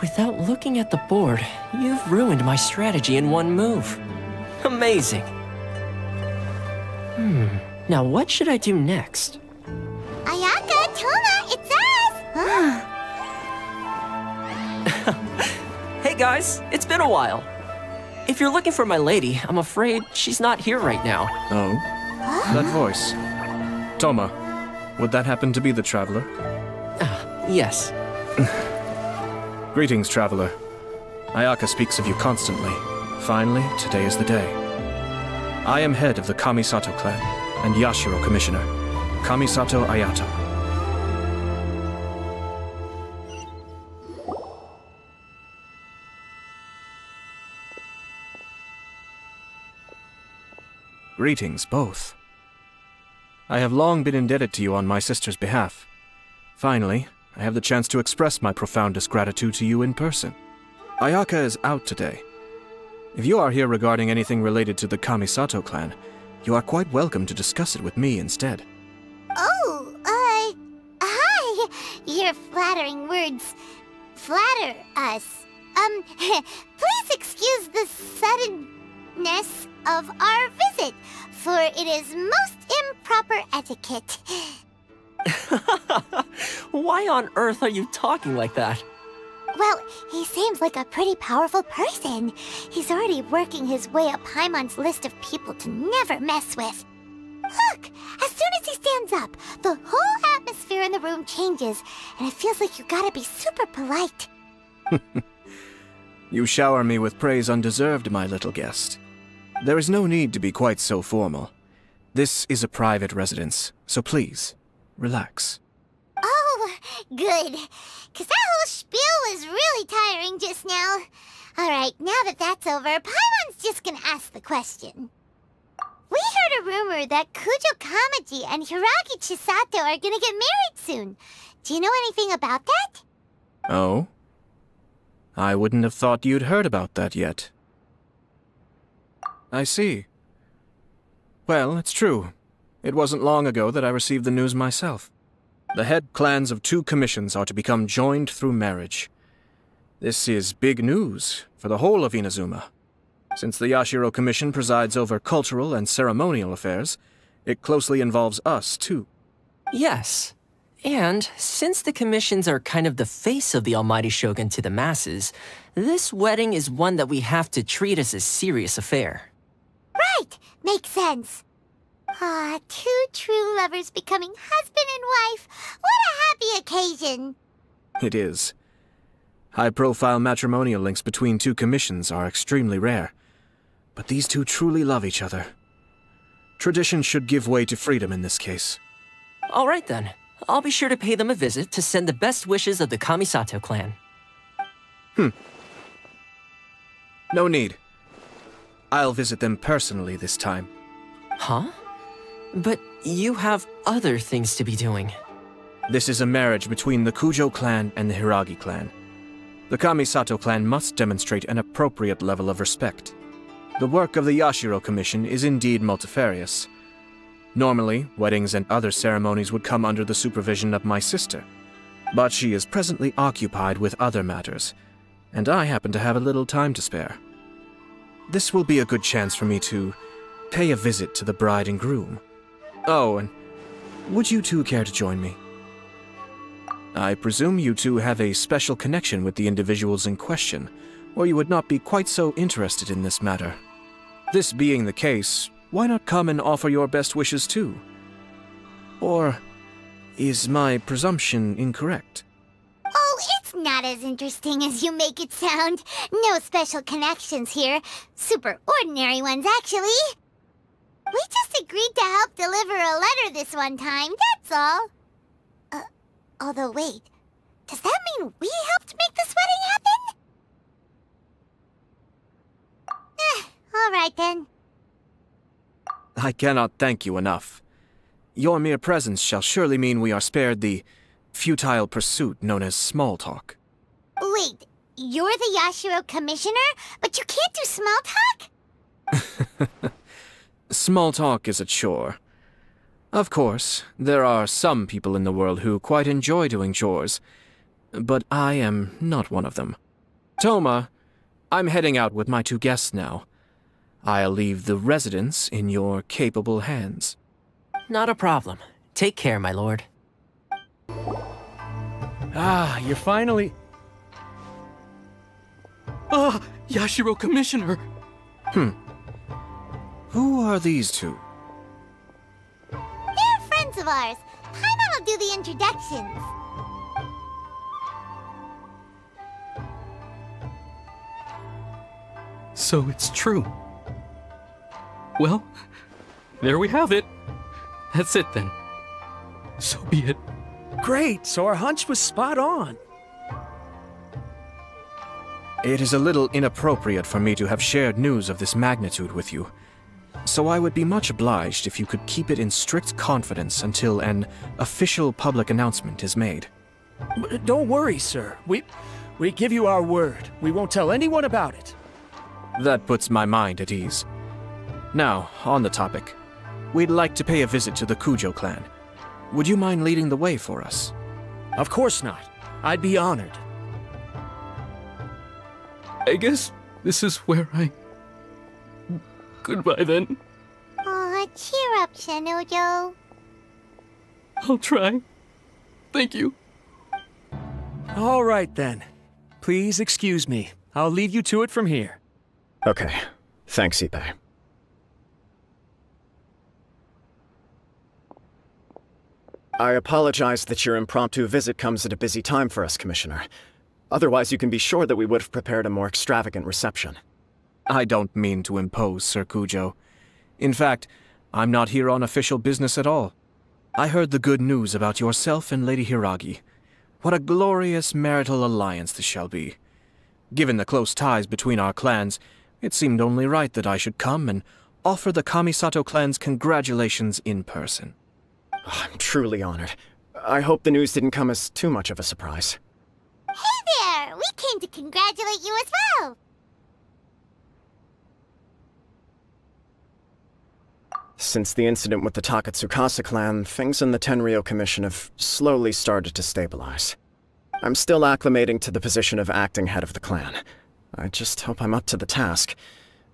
Without looking at the board, you've ruined my strategy in one move. Amazing. Now what should I do next? Ayaka, Toma, it's us! Hey guys, it's been a while. If you're looking for my lady, I'm afraid she's not here right now. Oh? That voice. Toma, would that happen to be the traveler? Yes. Greetings, traveler. Ayaka speaks of you constantly. Finally, today is the day. I am head of the Kamisato clan and Yashiro commissioner, Kamisato Ayato. Greetings, both. I have long been indebted to you on my sister's behalf. Finally, I have the chance to express my profoundest gratitude to you in person. Ayaka is out today. If you are here regarding anything related to the Kamisato clan, you are quite welcome to discuss it with me instead. Oh, hi! Your flattering words flatter us. Please excuse the suddenness of our visit, for it is most improper etiquette. Why on earth are you talking like that? Well, he seems like a pretty powerful person. He's already working his way up Paimon's list of people to never mess with. Look! As soon as he stands up, the whole atmosphere in the room changes, and it feels like you gotta be super polite. You shower me with praise undeserved, my little guest. There is no need to be quite so formal. This is a private residence, so please, relax. Oh, good. 'Cause that whole spiel was really tiring just now. Alright, now that that's over, Paimon's just gonna ask the question. We heard a rumor that Kujo Kamaji and Hiragi Chisato are gonna get married soon. Do you know anything about that? Oh? I wouldn't have thought you'd heard about that yet. I see. Well, it's true. It wasn't long ago that I received the news myself. The head clans of 2 commissions are to become joined through marriage. This is big news for the whole of Inazuma. Since the Yashiro Commission presides over cultural and ceremonial affairs, it closely involves us, too. Yes. And since the commissions are kind of the face of the Almighty Shogun to the masses, this wedding is one that we have to treat as a serious affair. Right! Makes sense. Ah, 2 true lovers becoming husband and wife. What a happy occasion! It is. High-profile matrimonial links between 2 commissions are extremely rare. But these 2 truly love each other. Tradition should give way to freedom in this case. All right then. I'll be sure to pay them a visit to send the best wishes of the Kamisato clan. No need. I'll visit them personally this time. Huh? But you have other things to be doing. This is a marriage between the Kujo clan and the Hiragi clan. The Kamisato clan must demonstrate an appropriate level of respect. The work of the Yashiro Commission is indeed multifarious. Normally, weddings and other ceremonies would come under the supervision of my sister. But she is presently occupied with other matters, and I happen to have a little time to spare. This will be a good chance for me to pay a visit to the bride and groom. Oh, and would you 2 care to join me? I presume you 2 have a special connection with the individuals in question, or you would not be quite so interested in this matter. This being the case, why not come and offer your best wishes too? Or is my presumption incorrect? Oh, it's not as interesting as you make it sound. No special connections here. Super ordinary ones, actually. We just agreed to help deliver a letter this one time, that's all. Although wait, does that mean we helped make this wedding happen? All right then. I cannot thank you enough. Your mere presence shall surely mean we are spared the futile pursuit known as small talk. Wait, you're the Yashiro Commissioner, but you can't do small talk? Small talk is a chore. Of course, there are some people in the world who quite enjoy doing chores, but I am not one of them. Toma, I'm heading out with my two guests now. I'll leave the residence in your capable hands. Not a problem. Take care, my lord. Ah, you're finally... Ah, Yashiro Commissioner! Who are these two? They're friends of ours. Paimon will do the introductions. So it's true. Well, there we have it. That's it then. So be it. Great, so our hunch was spot on. It is a little inappropriate for me to have shared news of this magnitude with you, so I would be much obliged if you could keep it in strict confidence until an official public announcement is made. Don't worry, sir. We give you our word. We won't tell anyone about it. That puts my mind at ease. Now, on the topic. We'd like to pay a visit to the Kujo clan. Would you mind leading the way for us? Of course not. I'd be honored. I guess this is where I... Goodbye then. Aw, cheer up, Shinojo. I'll try. Thank you. All right then. Please excuse me. I'll lead you to it from here. Okay. Thanks, Ippei. I apologize that your impromptu visit comes at a busy time for us, Commissioner. Otherwise, you can be sure that we would have prepared a more extravagant reception. I don't mean to impose, Sir Kujo. In fact, I'm not here on official business at all. I heard the good news about yourself and Lady Hiragi. What a glorious marital alliance this shall be. Given the close ties between our clans, it seemed only right that I should come and offer the Kamisato clan's congratulations in person. I'm truly honored. I hope the news didn't come as too much of a surprise. Hey there! We came to congratulate you as well! Since the incident with the Takatsukasa clan, things in the Tenryou Commission have slowly started to stabilize. I'm still acclimating to the position of acting head of the clan. I just hope I'm up to the task,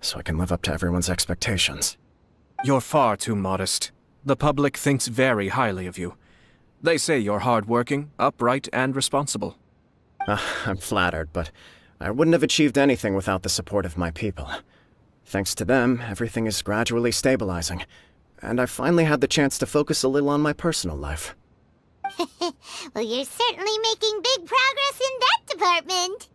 so I can live up to everyone's expectations. You're far too modest. The public thinks very highly of you. They say you're hardworking, upright, and responsible. I'm flattered, but I wouldn't have achieved anything without the support of my people. Thanks to them, everything is gradually stabilizing, and I've finally had the chance to focus a little on my personal life. Well, you're certainly making big progress in that department.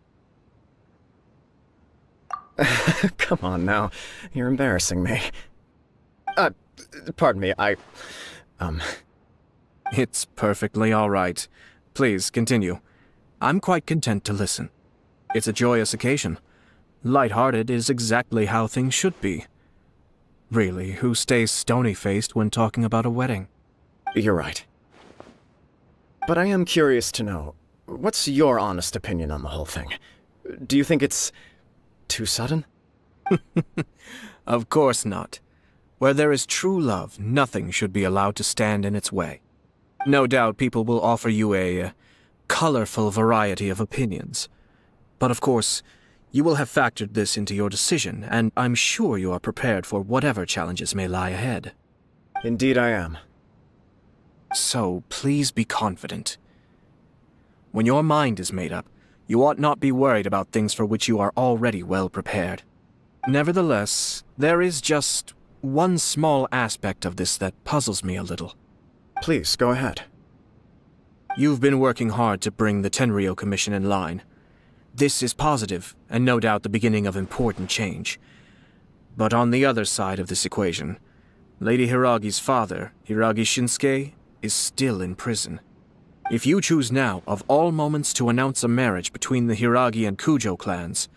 Come on now, you're embarrassing me. Pardon me, It's perfectly all right. Please, continue. I'm quite content to listen. It's a joyous occasion. Light-hearted is exactly how things should be. Really, who stays stony-faced when talking about a wedding? You're right. But I am curious to know, what's your honest opinion on the whole thing? Do you think it's too sudden? Of course not. Where there is true love, nothing should be allowed to stand in its way. No doubt people will offer you a colorful variety of opinions. But of course, you will have factored this into your decision, and I'm sure you are prepared for whatever challenges may lie ahead. Indeed I am. So, please be confident. When your mind is made up, you ought not be worried about things for which you are already well prepared. Nevertheless, there is just one small aspect of this that puzzles me a little. Please, go ahead. You've been working hard to bring the Tenryou Commission in line. This is positive, and no doubt the beginning of important change. But on the other side of this equation, Lady Hiragi's father, Hiragi Shinsuke, is still in prison. If you choose now, of all moments, to announce a marriage between the Hiragi and Kujo clans,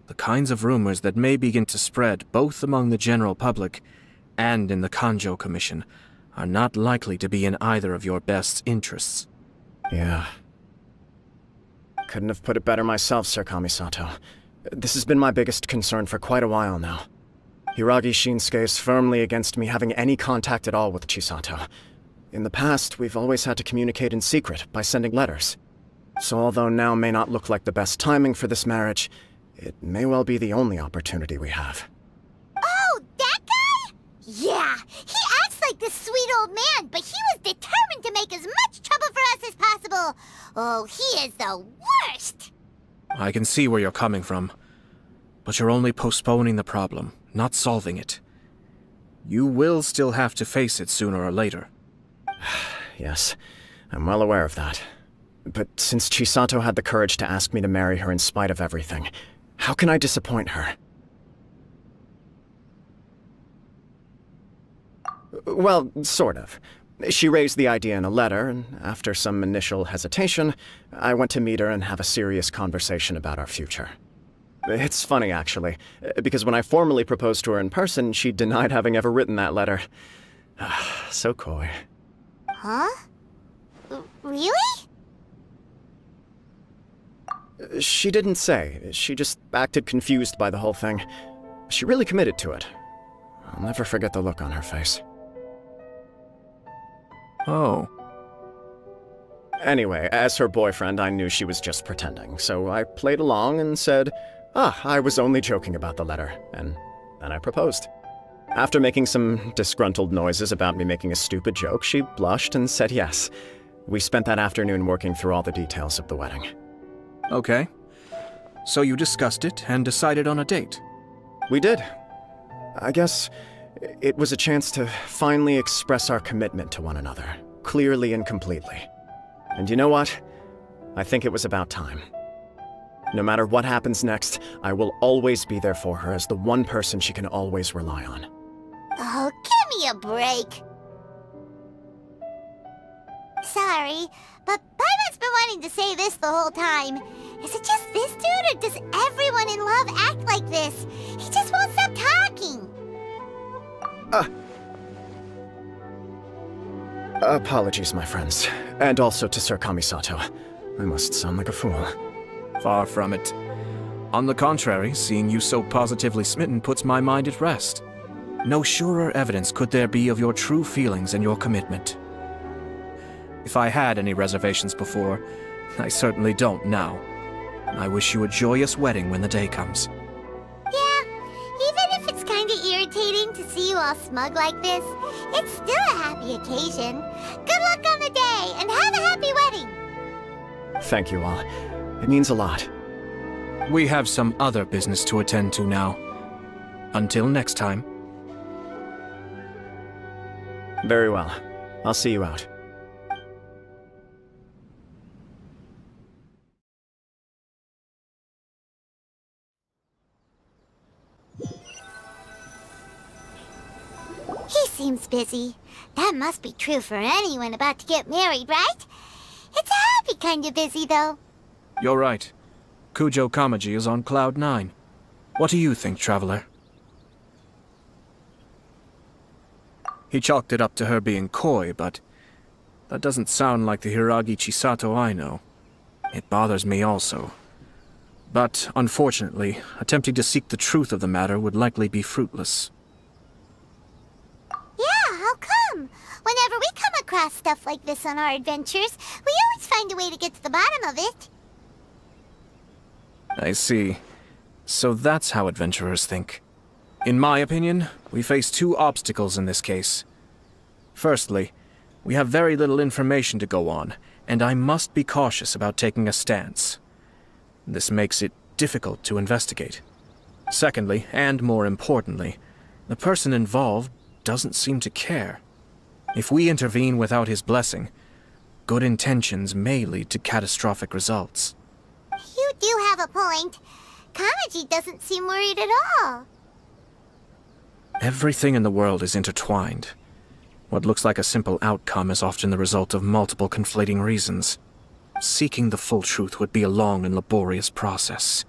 the kinds of rumors that may begin to spread both among the general public and in the Kanjo Commission are not likely to be in either of your best interests. Yeah. Couldn't have put it better myself, Sir Kamisato. This has been my biggest concern for quite a while now. Hiragi Shinsuke is firmly against me having any contact at all with Chisato. In the past, we've always had to communicate in secret by sending letters. So although now may not look like the best timing for this marriage, it may well be the only opportunity we have. Oh, that guy? Yeah, he acts like this sweet old man, but he was determined to make as much trouble for us as possible. Oh, he is the worst! I can see where you're coming from, but you're only postponing the problem, not solving it. You will still have to face it sooner or later. Yes, I'm well aware of that. But since Chisato had the courage to ask me to marry her in spite of everything, how can I disappoint her? Well, sort of. She raised the idea in a letter, and after some initial hesitation, I went to meet her and have a serious conversation about our future. It's funny, actually, because when I formally proposed to her in person, she denied having ever written that letter. So coy. Huh? Really? She didn't say. She just acted confused by the whole thing. She really committed to it. I'll never forget the look on her face. Oh. Anyway, as her boyfriend, I knew she was just pretending, so I played along and said, I was only joking about the letter, and then I proposed. After making some disgruntled noises about me making a stupid joke, she blushed and said yes. We spent that afternoon working through all the details of the wedding. Okay. So you discussed it and decided on a date? We did. I guess it was a chance to finally express our commitment to one another, clearly and completely. And you know what? I think it was about time. No matter what happens next, I will always be there for her as the one person she can always rely on. Oh, give me a break. Sorry, but Paimon's been wanting to say this the whole time. Is it just this dude, or does everyone in love act like this? He just won't stop talking. Apologies, my friends. And also to Sir Kamisato. I must sound like a fool. Far from it. On the contrary, seeing you so positively smitten puts my mind at rest. No surer evidence could there be of your true feelings and your commitment. If I had any reservations before, I certainly don't now. I wish you a joyous wedding when the day comes. Yeah, even if it's kinda irritating to see you all smug like this, it's still a happy occasion. Good luck on the day, and have a happy wedding! Thank you all. It means a lot. We have some other business to attend to now. Until next time. Very well. I'll see you out. He seems busy. That must be true for anyone about to get married, right? It's a happy kind of busy, though. You're right. Kujo Kamaji is on Cloud 9. What do you think, Traveler? He chalked it up to her being coy, but that doesn't sound like the Hiragi Chisato I know. It bothers me also. But, unfortunately, attempting to seek the truth of the matter would likely be fruitless. Yeah, how come? Whenever we come across stuff like this on our adventures, we always find a way to get to the bottom of it. I see. So that's how adventurers think. In my opinion, we face two obstacles in this case. Firstly, we have very little information to go on, and I must be cautious about taking a stance. This makes it difficult to investigate. Secondly, and more importantly, the person involved doesn't seem to care. If we intervene without his blessing, good intentions may lead to catastrophic results. You do have a point. Kamaji doesn't seem worried at all. Everything in the world is intertwined. What looks like a simple outcome is often the result of multiple conflating reasons. Seeking the full truth would be a long and laborious process.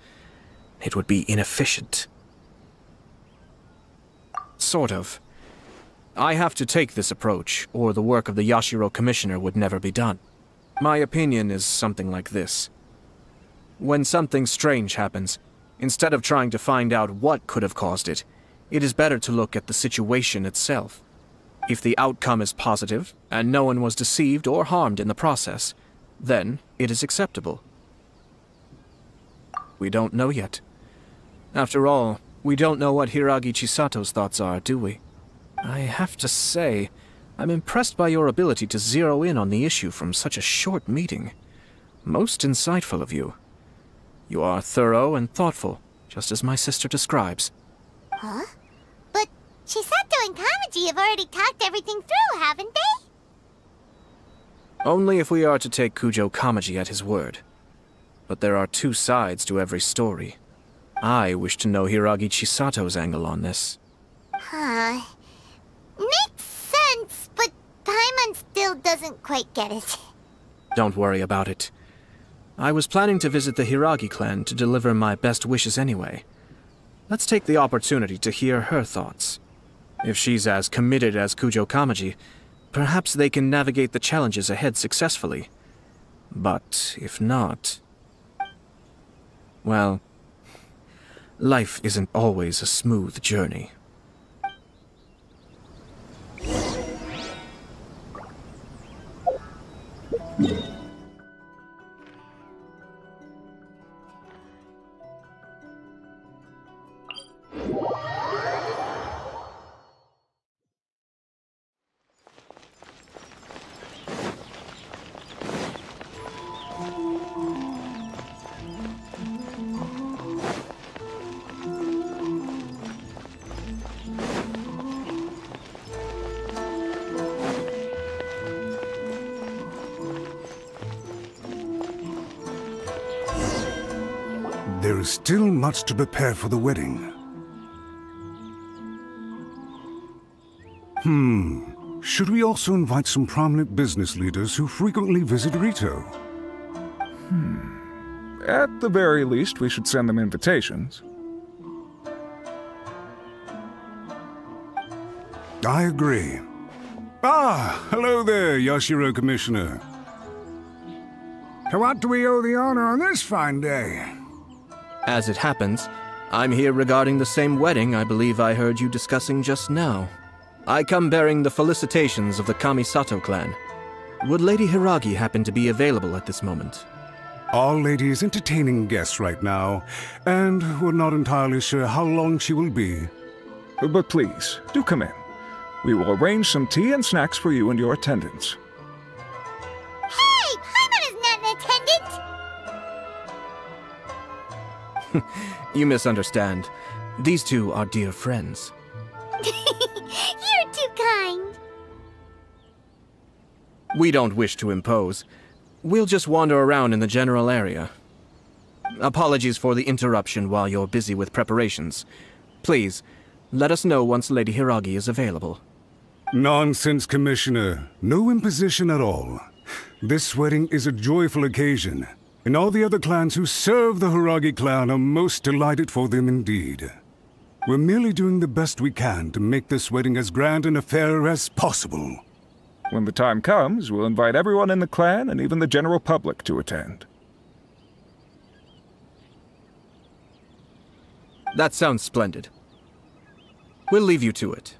It would be inefficient. Sort of. I have to take this approach, or the work of the Yashiro Commissioner would never be done. My opinion is something like this. When something strange happens, instead of trying to find out what could have caused it, it is better to look at the situation itself. If the outcome is positive, and no one was deceived or harmed in the process, then it is acceptable. We don't know yet. After all, we don't know what Hiragi Chisato's thoughts are, do we? I have to say, I'm impressed by your ability to zero in on the issue from such a short meeting. Most insightful of you. You are thorough and thoughtful, just as my sister describes. Huh? But Chisato and Kamaji have already talked everything through, haven't they? Only if we are to take Kujo Kamaji at his word. But there are two sides to every story. I wish to know Hiragi Chisato's angle on this. Huh. Makes sense, but Paimon still doesn't quite get it. Don't worry about it. I was planning to visit the Hiragi clan to deliver my best wishes anyway. Let's take the opportunity to hear her thoughts. If she's as committed as Kujo Kamaji, perhaps they can navigate the challenges ahead successfully. But if not... well, life isn't always a smooth journey. There is still much to prepare for the wedding. Should we also invite some prominent business leaders who frequently visit Rito? At the very least, we should send them invitations. I agree. Ah, hello there, Yashiro Commissioner. To what do we owe the honor on this fine day? As it happens, I'm here regarding the same wedding I believe I heard you discussing just now. I come bearing the felicitations of the Kamisato clan. Would Lady Hiragi happen to be available at this moment? Our lady is entertaining guests right now, and we're not entirely sure how long she will be. But please, do come in. We will arrange some tea and snacks for you and your attendants. Hey! Paimon is not an attendant! You misunderstand. These two are dear friends. You're too kind. We don't wish to impose. We'll just wander around in the general area. Apologies for the interruption while you're busy with preparations. Please, let us know once Lady Hiragi is available. Nonsense, Commissioner. No imposition at all. This wedding is a joyful occasion, and all the other clans who serve the Hiragi clan are most delighted for them indeed. We're merely doing the best we can to make this wedding as grand an affair as possible. When the time comes, we'll invite everyone in the clan and even the general public to attend. That sounds splendid. We'll leave you to it.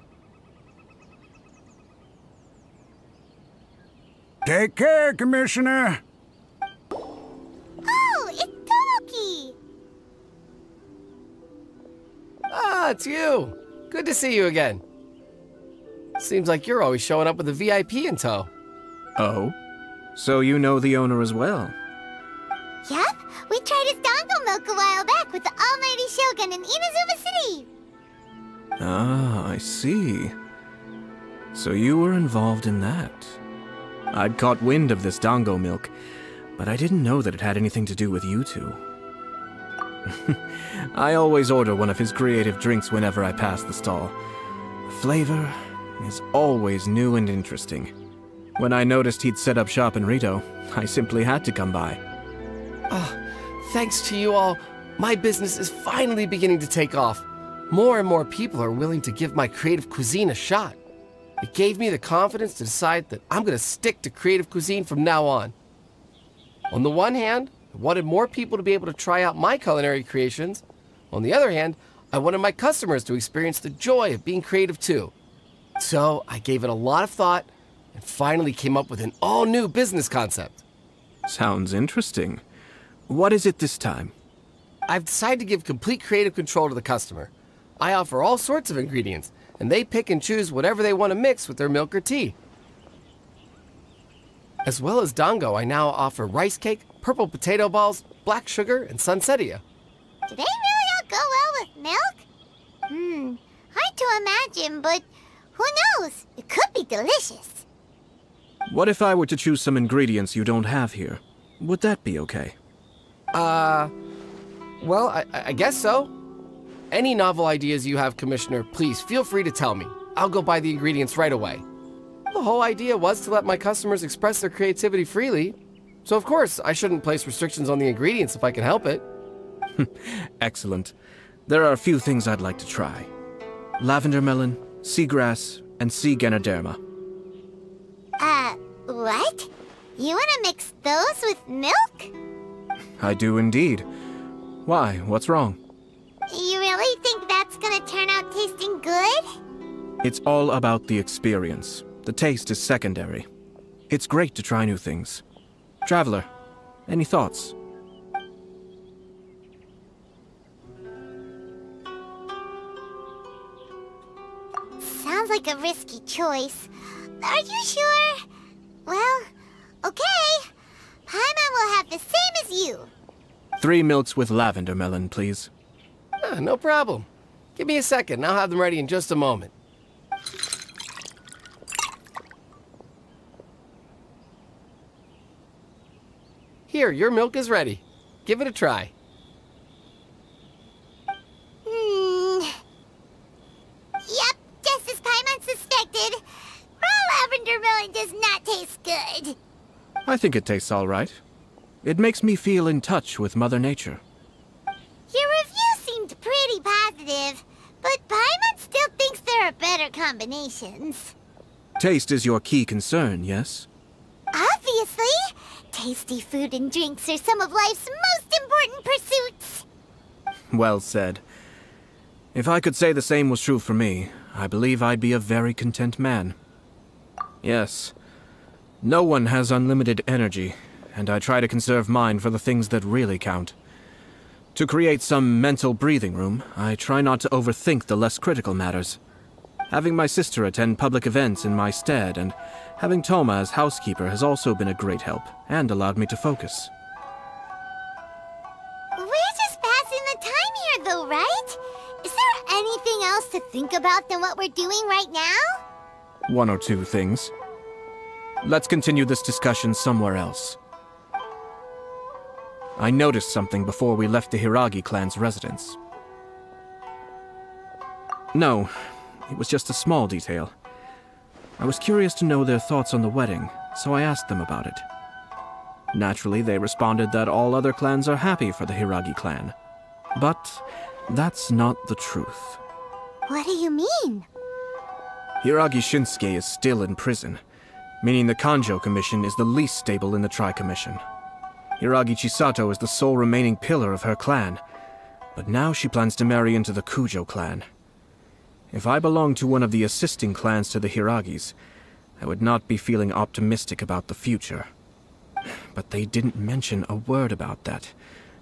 Take care, Commissioner! Oh, it's Tomoki! Ah, it's you! Good to see you again. Seems like you're always showing up with a VIP in tow. Oh? So you know the owner as well? Yep, we tried his dongo milk a while back with the almighty Shogun in Inazuma City. Ah, I see. So you were involved in that. I'd caught wind of this dango milk, but I didn't know that it had anything to do with you two. I always order one of his creative drinks whenever I pass the stall. The flavor is always new and interesting. When I noticed he'd set up shop in Rito, I simply had to come by. Thanks to you all, my business is finally beginning to take off. More and more people are willing to give my creative cuisine a shot. It gave me the confidence to decide that I'm going to stick to creative cuisine from now on. On the one hand, I wanted more people to be able to try out my culinary creations. On the other hand, I wanted my customers to experience the joy of being creative too. So I gave it a lot of thought and finally came up with an all-new business concept. Sounds interesting. What is it this time? I've decided to give complete creative control to the customer. I offer all sorts of ingredients, and they pick and choose whatever they want to mix with their milk or tea. As well as dango, I now offer rice cake, purple potato balls, black sugar, and sunsettia. Do they really all go well with milk? Hard to imagine, but who knows? It could be delicious. What if I were to choose some ingredients you don't have here? Would that be okay? Well, I guess so. Any novel ideas you have, Commissioner, please feel free to tell me. I'll go buy the ingredients right away. The whole idea was to let my customers express their creativity freely. So of course, I shouldn't place restrictions on the ingredients if I can help it. Excellent. There are a few things I'd like to try. Lavender melon, seagrass, and sea ganoderma. What? You wanna mix those with milk? I do indeed. Why? What's wrong? You really think that's gonna turn out tasting good? It's all about the experience. The taste is secondary. It's great to try new things. Traveler, any thoughts? Sounds like a risky choice. Are you sure? Well, okay. Paimon will have the same as you. 3 milks with lavender melon, please. No problem. Give me a second, I'll have them ready in just a moment. Here, your milk is ready. Give it a try. Yep, just as Paimon suspected. Raw lavender melon does not taste good. I think it tastes all right. It makes me feel in touch with Mother Nature. Your review seemed pretty positive, but Paimon still thinks there are better combinations. Taste is your key concern, yes? Obviously! Tasty food and drinks are some of life's most important pursuits. Well said. If I could say the same was true for me, I believe I'd be a very content man. Yes. No one has unlimited energy, and I try to conserve mine for the things that really count. To create some mental breathing room, I try not to overthink the less critical matters. Having my sister attend public events in my stead and having Toma as housekeeper has also been a great help and allowed me to focus. We're just passing the time here though, right? Is there anything else to think about than what we're doing right now? 1 or 2 things. Let's continue this discussion somewhere else. I noticed something before we left the Hiragi clan's residence. No, it was just a small detail. I was curious to know their thoughts on the wedding, so I asked them about it. Naturally, they responded that all other clans are happy for the Hiragi clan. But that's not the truth. What do you mean? Hiragi Shinsuke is still in prison, meaning the Kanjo Commission is the least stable in the Tri-Commission. Hiragi Chisato is the sole remaining pillar of her clan, but now she plans to marry into the Kujo clan. If I belonged to one of the assisting clans to the Hiragis, I would not be feeling optimistic about the future. But they didn't mention a word about that.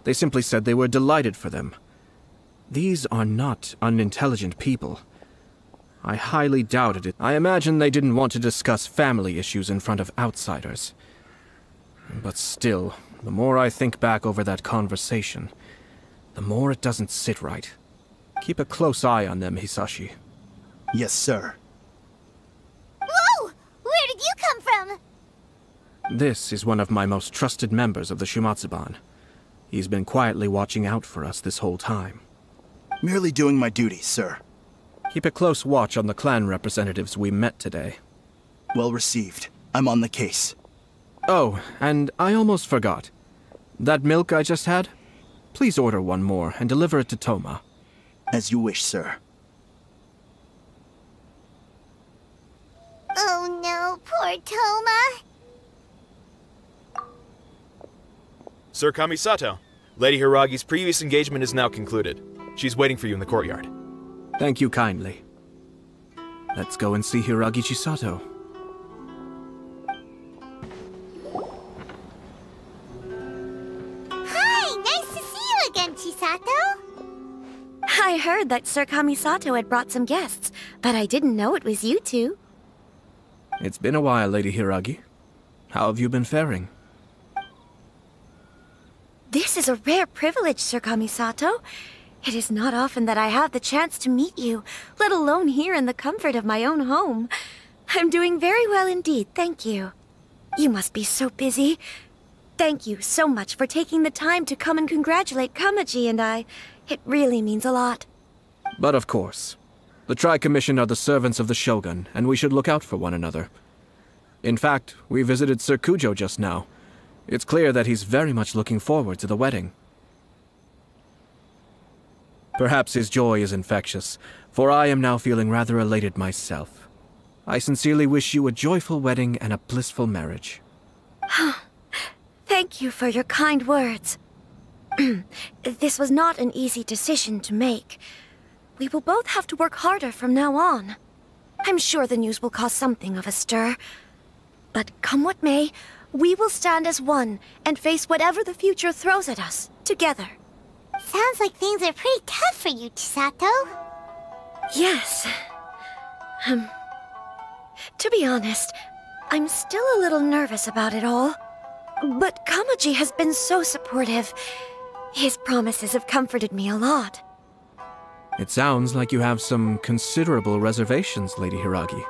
They simply said they were delighted for them. These are not unintelligent people. I highly doubted it. I imagine they didn't want to discuss family issues in front of outsiders. But still, the more I think back over that conversation, the more it doesn't sit right. Keep a close eye on them, Hisashi. Yes, sir. Whoa! Where did you come from? This is one of my most trusted members of the Shumatsuban. He's been quietly watching out for us this whole time. Merely doing my duty, sir. Keep a close watch on the clan representatives we met today. Well received. I'm on the case. Oh, and I almost forgot. That milk I just had? Please order one more and deliver it to Toma. As you wish, sir. Oh no, poor Toma. Sir Kamisato, Lady Hiragi's previous engagement is now concluded. She's waiting for you in the courtyard. Thank you kindly. Let's go and see Hiragi Chisato. again, Chisato. I heard that Sir Kamisato had brought some guests, but I didn't know it was you two. It's been a while, Lady Hiragi. How have you been faring? This is a rare privilege, Sir Kamisato. It is not often that I have the chance to meet you, let alone here in the comfort of my own home. I'm doing very well indeed, thank you. You must be so busy. Thank you so much for taking the time to come and congratulate Kamaji and I. It really means a lot. But of course. The Tri-Commission are the servants of the Shogun, and we should look out for one another. In fact, we visited Sir Kujo just now. It's clear that he's very much looking forward to the wedding. Perhaps his joy is infectious, for I am now feeling rather elated myself. I sincerely wish you a joyful wedding and a blissful marriage. Thank you for your kind words. This was not an easy decision to make. We will both have to work harder from now on. I'm sure the news will cause something of a stir. But come what may, we will stand as one and face whatever the future throws at us, together. Sounds like things are pretty tough for you, Chisato. Yes. To be honest, I'm still a little nervous about it all. But Kamaji has been so supportive. His promises have comforted me a lot. It sounds like you have some considerable reservations, Lady Hiragi.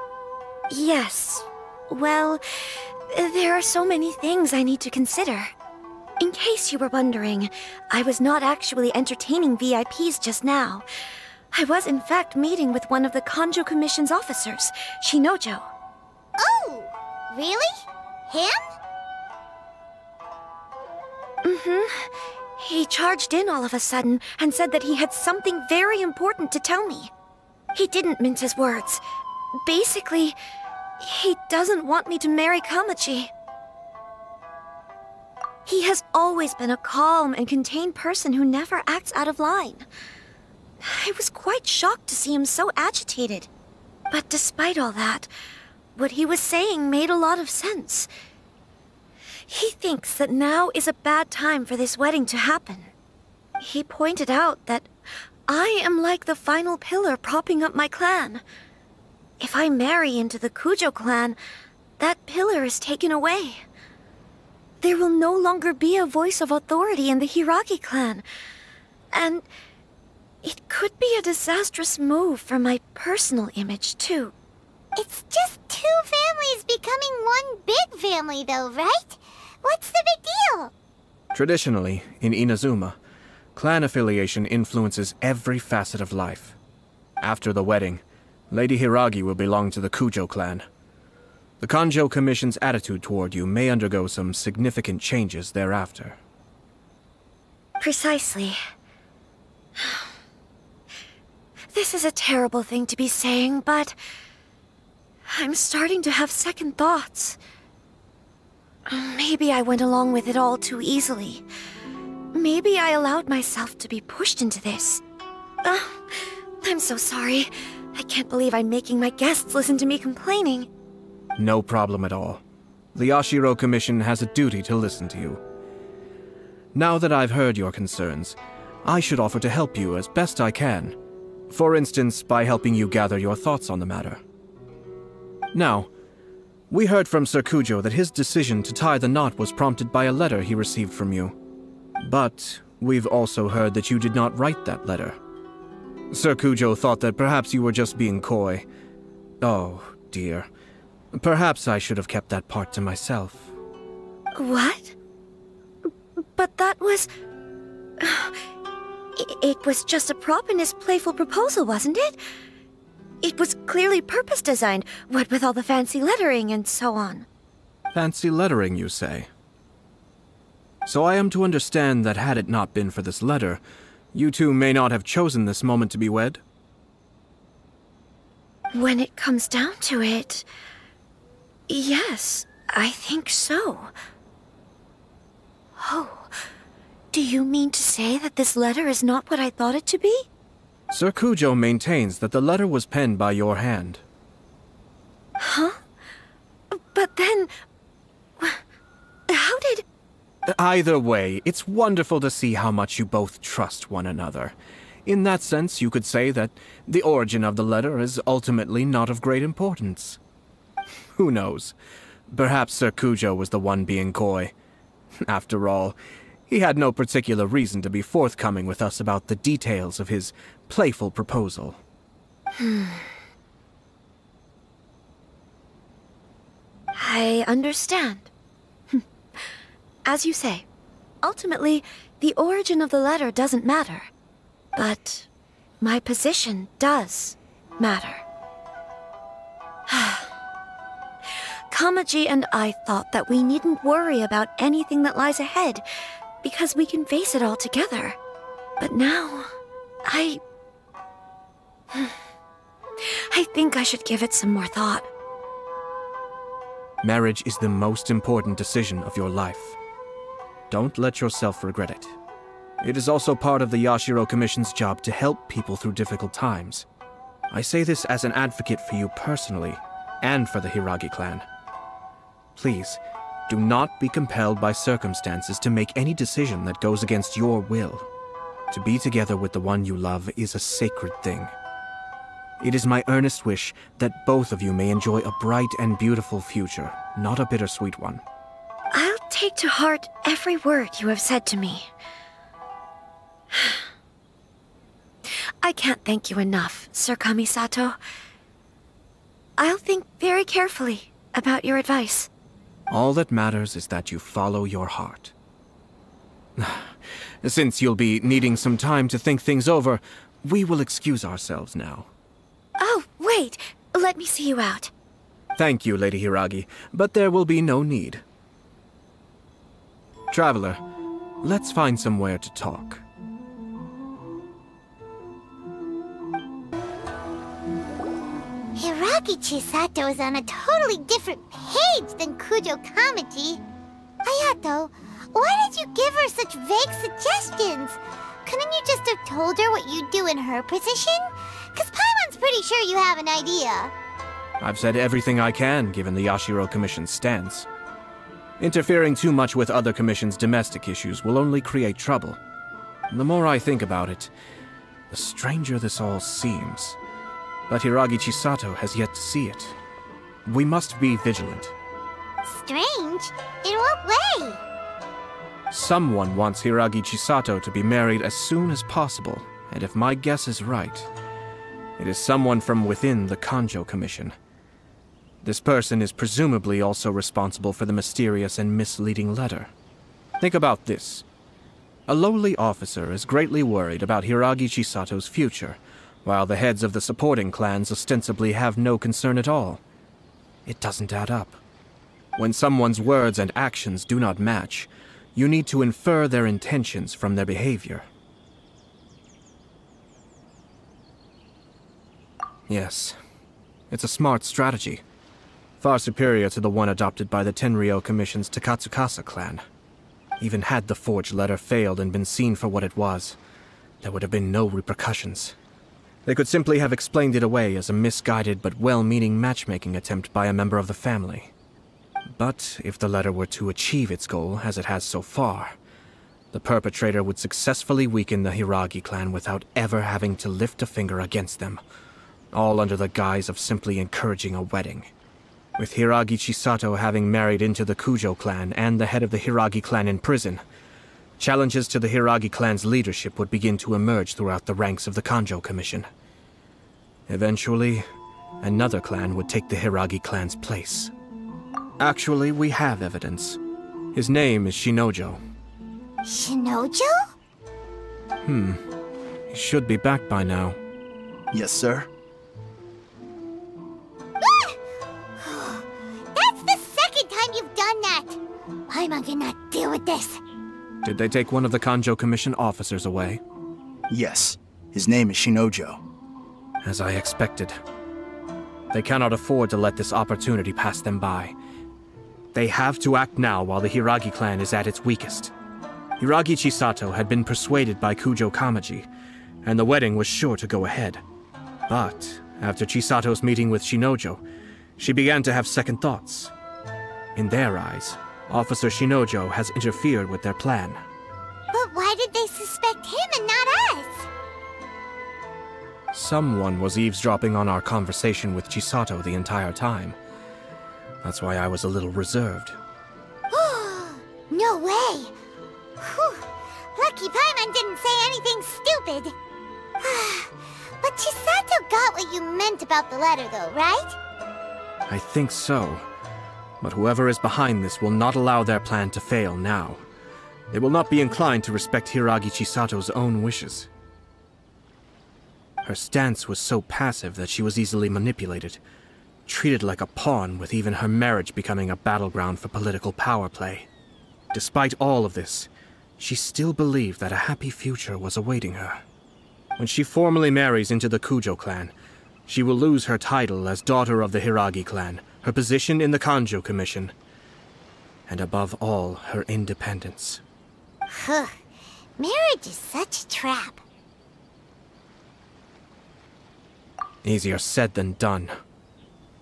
Yes. Well, there are so many things I need to consider. In case you were wondering, I was not actually entertaining VIPs just now. I was in fact meeting with one of the Kanjo Commission's officers, Shinojo. Oh! Really? Him? He charged in all of a sudden and said that he had something very important to tell me. He didn't mince his words. Basically, he doesn't want me to marry Kamaji. He has always been a calm and contained person who never acts out of line. I was quite shocked to see him so agitated. But despite all that, what he was saying made a lot of sense. He thinks that now is a bad time for this wedding to happen. He pointed out that I am like the final pillar propping up my clan. If I marry into the Kujo clan, that pillar is taken away. There will no longer be a voice of authority in the Hiragi clan. And it could be a disastrous move for my personal image, too. It's just two families becoming one big family, though, right? What's the big deal? Traditionally, in Inazuma, clan affiliation influences every facet of life. After the wedding, Lady Hiragi will belong to the Kujo clan. The Kanjo Commission's attitude toward you may undergo some significant changes thereafter. Precisely. This is a terrible thing to be saying, but I'm starting to have second thoughts. Maybe I went along with it all too easily. Maybe I allowed myself to be pushed into this. I'm so sorry. I can't believe I'm making my guests listen to me complaining. No problem at all. The Yashiro Commission has a duty to listen to you. Now that I've heard your concerns, I should offer to help you as best I can. For instance, by helping you gather your thoughts on the matter. Now, we heard from Sir Kujo that his decision to tie the knot was prompted by a letter he received from you. But we've also heard that you did not write that letter. Sir Kujo thought that perhaps you were just being coy. Oh, dear. Perhaps I should have kept that part to myself. What? But that was... It was just a prop in his playful proposal, wasn't it? It was clearly purpose-designed, what with all the fancy lettering and so on. Fancy lettering, you say? So I am to understand that had it not been for this letter, you two may not have chosen this moment to be wed? When it comes down to it... yes, I think so. Oh, do you mean to say that this letter is not what I thought it to be? Sir Kujo maintains that the letter was penned by your hand. Huh? But then... how did... Either way, it's wonderful to see how much you both trust one another. In that sense, you could say that the origin of the letter is ultimately not of great importance. Who knows? Perhaps Sir Kujo was the one being coy. After all, he had no particular reason to be forthcoming with us about the details of his playful proposal. I understand. As you say, ultimately, the origin of the letter doesn't matter. But my position does matter. Kamaji and I thought that we needn't worry about anything that lies ahead, because we can face it all together. But now, I think I should give it some more thought. Marriage is the most important decision of your life. Don't let yourself regret it. It is also part of the Yashiro Commission's job to help people through difficult times. I say this as an advocate for you personally, and for the Hiragi clan. Please, do not be compelled by circumstances to make any decision that goes against your will. To be together with the one you love is a sacred thing. It is my earnest wish that both of you may enjoy a bright and beautiful future, not a bittersweet one. I'll take to heart every word you have said to me. I can't thank you enough, Sir Kamisato. I'll think very carefully about your advice. All that matters is that you follow your heart. Since you'll be needing some time to think things over, we will excuse ourselves now. Oh, wait! Let me see you out. Thank you, Lady Hiragi, but there will be no need. Traveler, let's find somewhere to talk. Hiragi Chisato is on a totally different page than Kujo Kamaji. Ayato, why did you give her such vague suggestions? Couldn't you just have told her what you'd do in her position? Because Paimon's pretty sure you have an idea. I've said everything I can, given the Yashiro Commission's stance. Interfering too much with other commissions' domestic issues will only create trouble. The more I think about it, the stranger this all seems. But Hiragi Chisato has yet to see it. We must be vigilant. Strange? In what way? Someone wants Hiragi Chisato to be married as soon as possible, and if my guess is right, it is someone from within the Kanjo Commission. This person is presumably also responsible for the mysterious and misleading letter. Think about this. A lowly officer is greatly worried about Hiragi Chisato's future, while the heads of the supporting clans ostensibly have no concern at all. It doesn't add up. When someone's words and actions do not match, you need to infer their intentions from their behavior. Yes, it's a smart strategy. Far superior to the one adopted by the Tenryou Commission's Takatsukasa clan. Even had the forged letter failed and been seen for what it was, there would have been no repercussions. They could simply have explained it away as a misguided but well-meaning matchmaking attempt by a member of the family. But if the letter were to achieve its goal, as it has so far, the perpetrator would successfully weaken the Hiragi clan without ever having to lift a finger against them, all under the guise of simply encouraging a wedding. With Hiragi Chisato having married into the Kujo clan and the head of the Hiragi clan in prison, challenges to the Hiragi clan's leadership would begin to emerge throughout the ranks of the Kanjo Commission. Eventually, another clan would take the Hiragi clan's place. Actually, we have evidence. His name is Shinojo. Shinojo? He should be back by now. Yes, sir. That's the second time you've done that! Paimon cannot deal with this. Did they take one of the Kanjo Commission officers away? Yes. His name is Shinojo. As I expected. They cannot afford to let this opportunity pass them by. They have to act now while the Hiragi clan is at its weakest. Hiragi Chisato had been persuaded by Kujo Kamaji, and the wedding was sure to go ahead. But after Chisato's meeting with Shinojo, she began to have second thoughts. In their eyes, Officer Shinojo has interfered with their plan. But why did they suspect him and not us? Someone was eavesdropping on our conversation with Chisato the entire time. That's why I was a little reserved. No way! Whew. Lucky Paimon didn't say anything stupid. But Chisato got what you meant about the letter though, right? I think so. But whoever is behind this will not allow their plan to fail now. They will not be inclined to respect Hiragi Chisato's own wishes. Her stance was so passive that she was easily manipulated, treated like a pawn, with even her marriage becoming a battleground for political power play. Despite all of this, she still believed that a happy future was awaiting her. When she formally marries into the Kujo clan, she will lose her title as daughter of the Hiragi clan, her position in the Kanjo Commission, and above all, her independence. Marriage is such a trap. Easier said than done.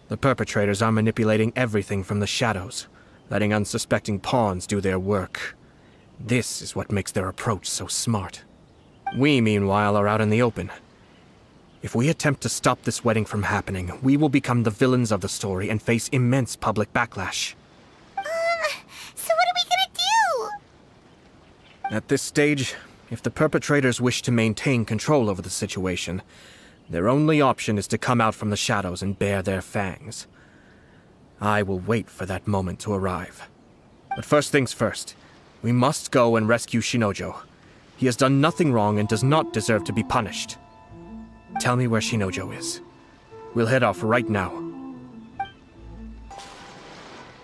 The perpetrators are manipulating everything from the shadows, letting unsuspecting pawns do their work. This is what makes their approach so smart. We, meanwhile, are out in the open. If we attempt to stop this wedding from happening, we will become the villains of the story and face immense public backlash. So what are we gonna do? At this stage, if the perpetrators wish to maintain control over the situation, their only option is to come out from the shadows and bare their fangs. I will wait for that moment to arrive. But first things first, we must go and rescue Shinojo. He has done nothing wrong and does not deserve to be punished. Tell me where Shinojo is. We'll head off right now.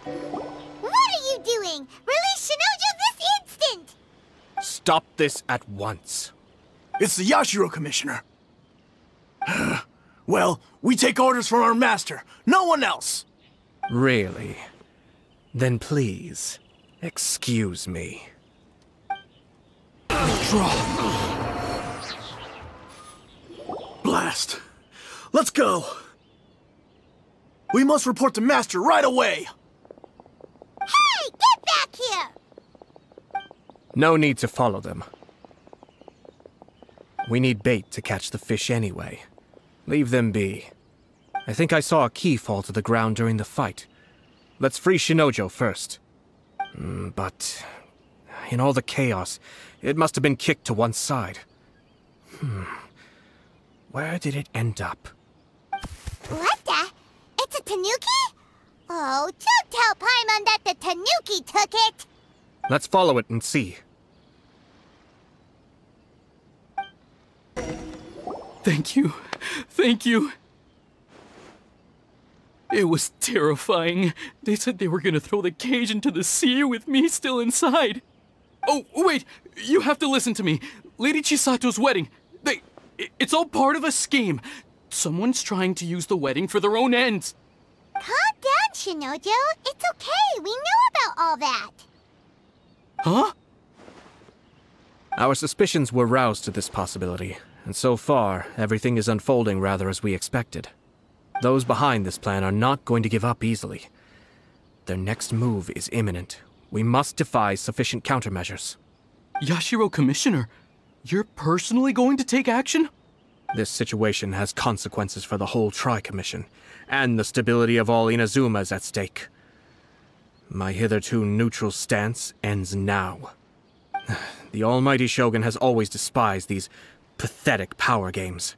What are you doing? Release Shinojo this instant! Stop this at once. It's the Yashiro Commissioner. Well, we take orders from our master, no one else. Really? Then please, excuse me. Blast. Let's go. We must report to Master right away. Hey, get back here! No need to follow them. We need bait to catch the fish anyway. Leave them be. I think I saw a key fall to the ground during the fight. Let's free Shinojo first. But in all the chaos, it must have been kicked to one side. Where did it end up? What the? It's a tanuki? Oh, don't tell Paimon that the tanuki took it! Let's follow it and see. Thank you. Thank you. It was terrifying. They said they were gonna throw the cage into the sea with me still inside. Oh, wait! You have to listen to me. Lady Chisato's wedding. It's all part of a scheme. Someone's trying to use the wedding for their own ends. Calm down, Shinojo. It's okay. We know about all that. Huh? Our suspicions were roused to this possibility, and so far, everything is unfolding rather as we expected. Those behind this plan are not going to give up easily. Their next move is imminent. We must devise sufficient countermeasures. Yashiro Commissioner, you're personally going to take action? This situation has consequences for the whole Tri-Commission, and the stability of all Inazuma is at stake. My hitherto neutral stance ends now. The almighty Shogun has always despised these pathetic power games.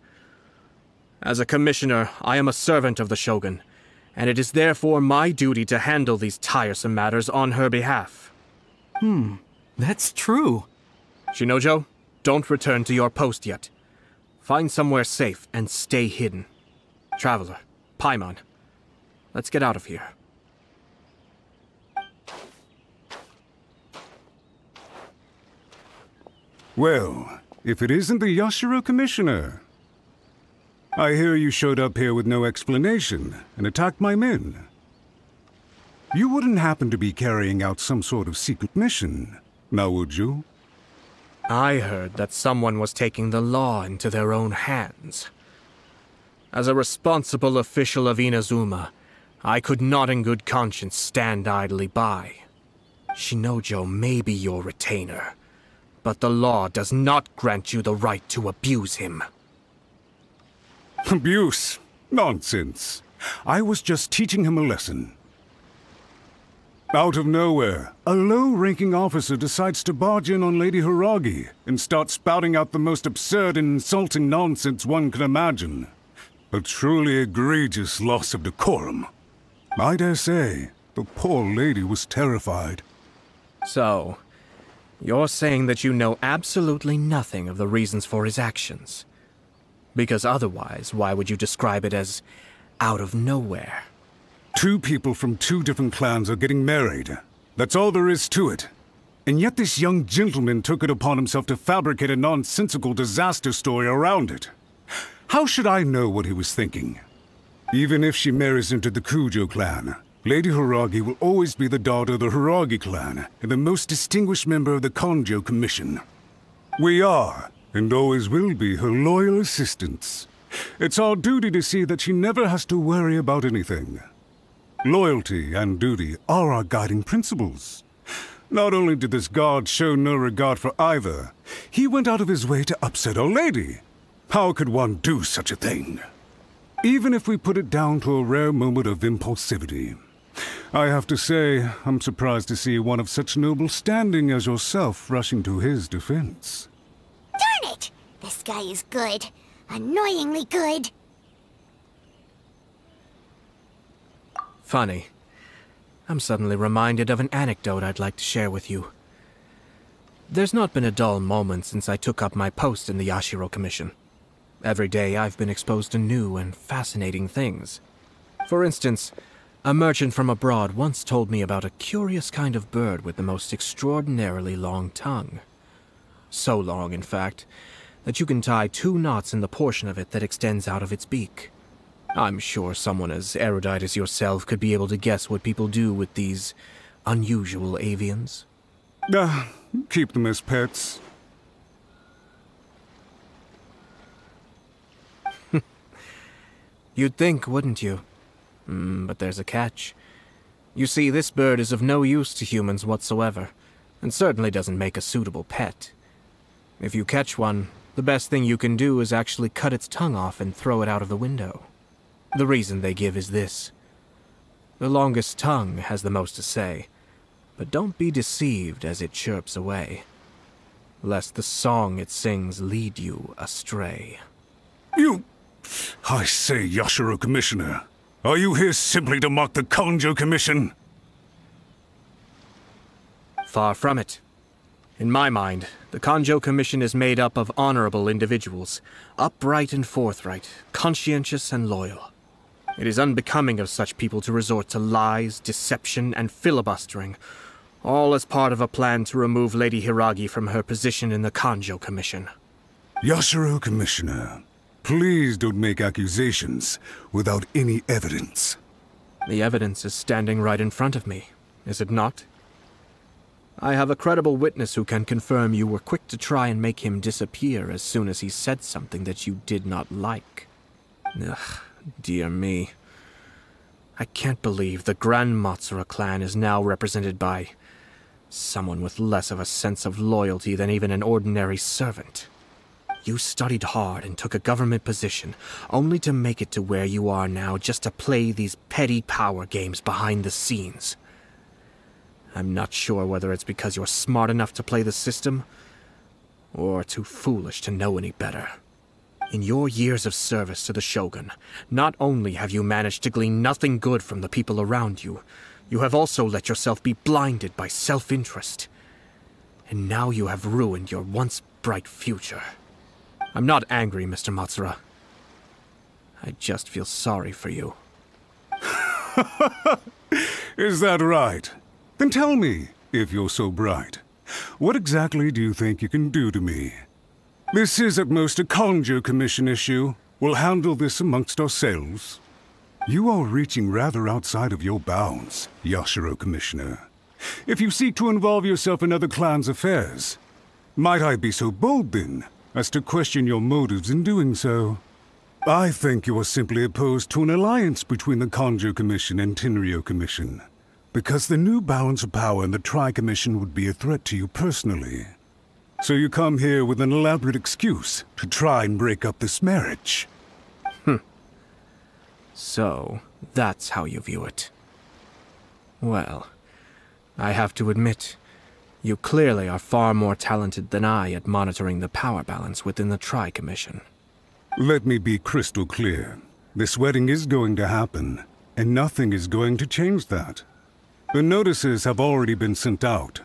As a commissioner, I am a servant of the Shogun, and it is therefore my duty to handle these tiresome matters on her behalf. That's true. Shinojo, don't return to your post yet. Find somewhere safe and stay hidden. Traveler, Paimon, let's get out of here. Well, if it isn't the Yashiro Commissioner. I hear you showed up here with no explanation and attacked my men. You wouldn't happen to be carrying out some sort of secret mission, now would you? I heard that someone was taking the law into their own hands. As a responsible official of Inazuma, I could not in good conscience stand idly by. Shinojo may be your retainer, but the law does not grant you the right to abuse him. Abuse? Nonsense. I was just teaching him a lesson. Out of nowhere, a low-ranking officer decides to barge in on Lady Hiragi and start spouting out the most absurd and insulting nonsense one can imagine. A truly egregious loss of decorum. I dare say, the poor lady was terrified. So, you're saying that you know absolutely nothing of the reasons for his actions? Because otherwise, why would you describe it as out of nowhere? Two people from two different clans are getting married. That's all there is to it. And yet this young gentleman took it upon himself to fabricate a nonsensical disaster story around it. How should I know what he was thinking? Even if she marries into the Kujo clan, Lady Hiragi will always be the daughter of the Hiragi clan and the most distinguished member of the Kanjo Commission. We are, and always will be, her loyal assistants. It's our duty to see that she never has to worry about anything. Loyalty and duty are our guiding principles. Not only did this guard show no regard for either, he went out of his way to upset our lady. How could one do such a thing? Even if we put it down to a rare moment of impulsivity. I have to say, I'm surprised to see one of such noble standing as yourself rushing to his defense. Darn it! This guy is good. Annoyingly good. Funny. I'm suddenly reminded of an anecdote I'd like to share with you. There's not been a dull moment since I took up my post in the Yashiro Commission. Every day I've been exposed to new and fascinating things. For instance, a merchant from abroad once told me about a curious kind of bird with the most extraordinarily long tongue. So long, in fact, that you can tie 2 knots in the portion of it that extends out of its beak. I'm sure someone as erudite as yourself could be able to guess what people do with these unusual avians. Keep them as pets. You'd think, wouldn't you? But there's a catch. You see, this bird is of no use to humans whatsoever, and certainly doesn't make a suitable pet. If you catch one, the best thing you can do is actually cut its tongue off and throw it out of the window. The reason they give is this. The longest tongue has the most to say, but don't be deceived as it chirps away, lest the song it sings lead you astray. I say, Yashiro Commissioner, are you here simply to mock the Kanjo Commission? Far from it. In my mind, the Kanjo Commission is made up of honorable individuals, upright and forthright, conscientious and loyal. It is unbecoming of such people to resort to lies, deception, and filibustering, all as part of a plan to remove Lady Hiragi from her position in the Kanjo Commission. Yashiro Commissioner, please don't make accusations without any evidence. The evidence is standing right in front of me, is it not? I have a credible witness who can confirm you were quick to try and make him disappear as soon as he said something that you did not like. Ugh, dear me. I can't believe the Grand Matsura clan is now represented by someone with less of a sense of loyalty than even an ordinary servant. You studied hard and took a government position, only to make it to where you are now just to play these petty power games behind the scenes. I'm not sure whether it's because you're smart enough to play the system, or too foolish to know any better. In your years of service to the Shogun, not only have you managed to glean nothing good from the people around you, you have also let yourself be blinded by self-interest. And now you have ruined your once bright future. I'm not angry, Mr. Matsura. I just feel sorry for you. Is that right? Then tell me, if you're so bright, what exactly do you think you can do to me? This is at most a Kanjo Commission issue. We'll handle this amongst ourselves. You are reaching rather outside of your bounds, Yashiro Commissioner. If you seek to involve yourself in other clans' affairs, might I be so bold then, as to question your motives in doing so? I think you are simply opposed to an alliance between the Kanjo Commission and Tenryo Commission. Because the new balance of power in the Tri-Commission would be a threat to you personally. So you come here with an elaborate excuse to try and break up this marriage. So, that's how you view it. Well, I have to admit, you clearly are far more talented than I at monitoring the power balance within the Tri-Commission. Let me be crystal clear. This wedding is going to happen, and nothing is going to change that. The notices have already been sent out.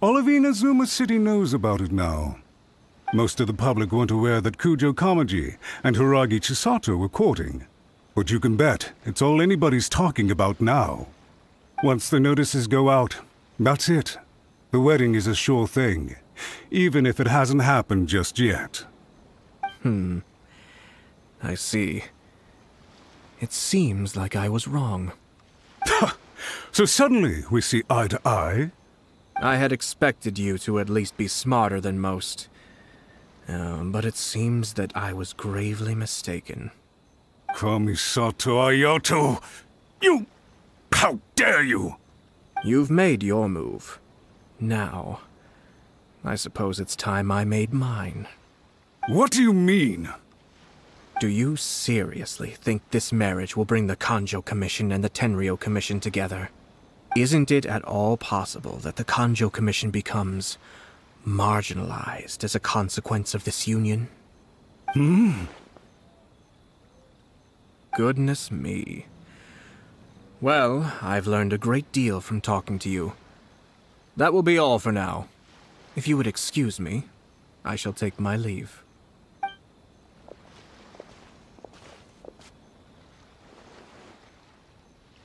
All of Inazuma City knows about it now. Most of the public weren't aware that Kujo Kamaji and Hiragi Chisato were courting. But you can bet it's all anybody's talking about now. Once the notices go out, that's it. The wedding is a sure thing, even if it hasn't happened just yet. I see. It seems like I was wrong. So suddenly we see eye to eye? I had expected you to at least be smarter than most. But it seems that I was gravely mistaken. Kamisato Ayato! You... How dare you! You've made your move. Now, I suppose it's time I made mine. What do you mean? Do you seriously think this marriage will bring the Kanjo Commission and the Tenryou Commission together? Isn't it at all possible that the Kanjo Commission becomes marginalized as a consequence of this union? Goodness me. Well, I've learned a great deal from talking to you. That will be all for now. If you would excuse me, I shall take my leave.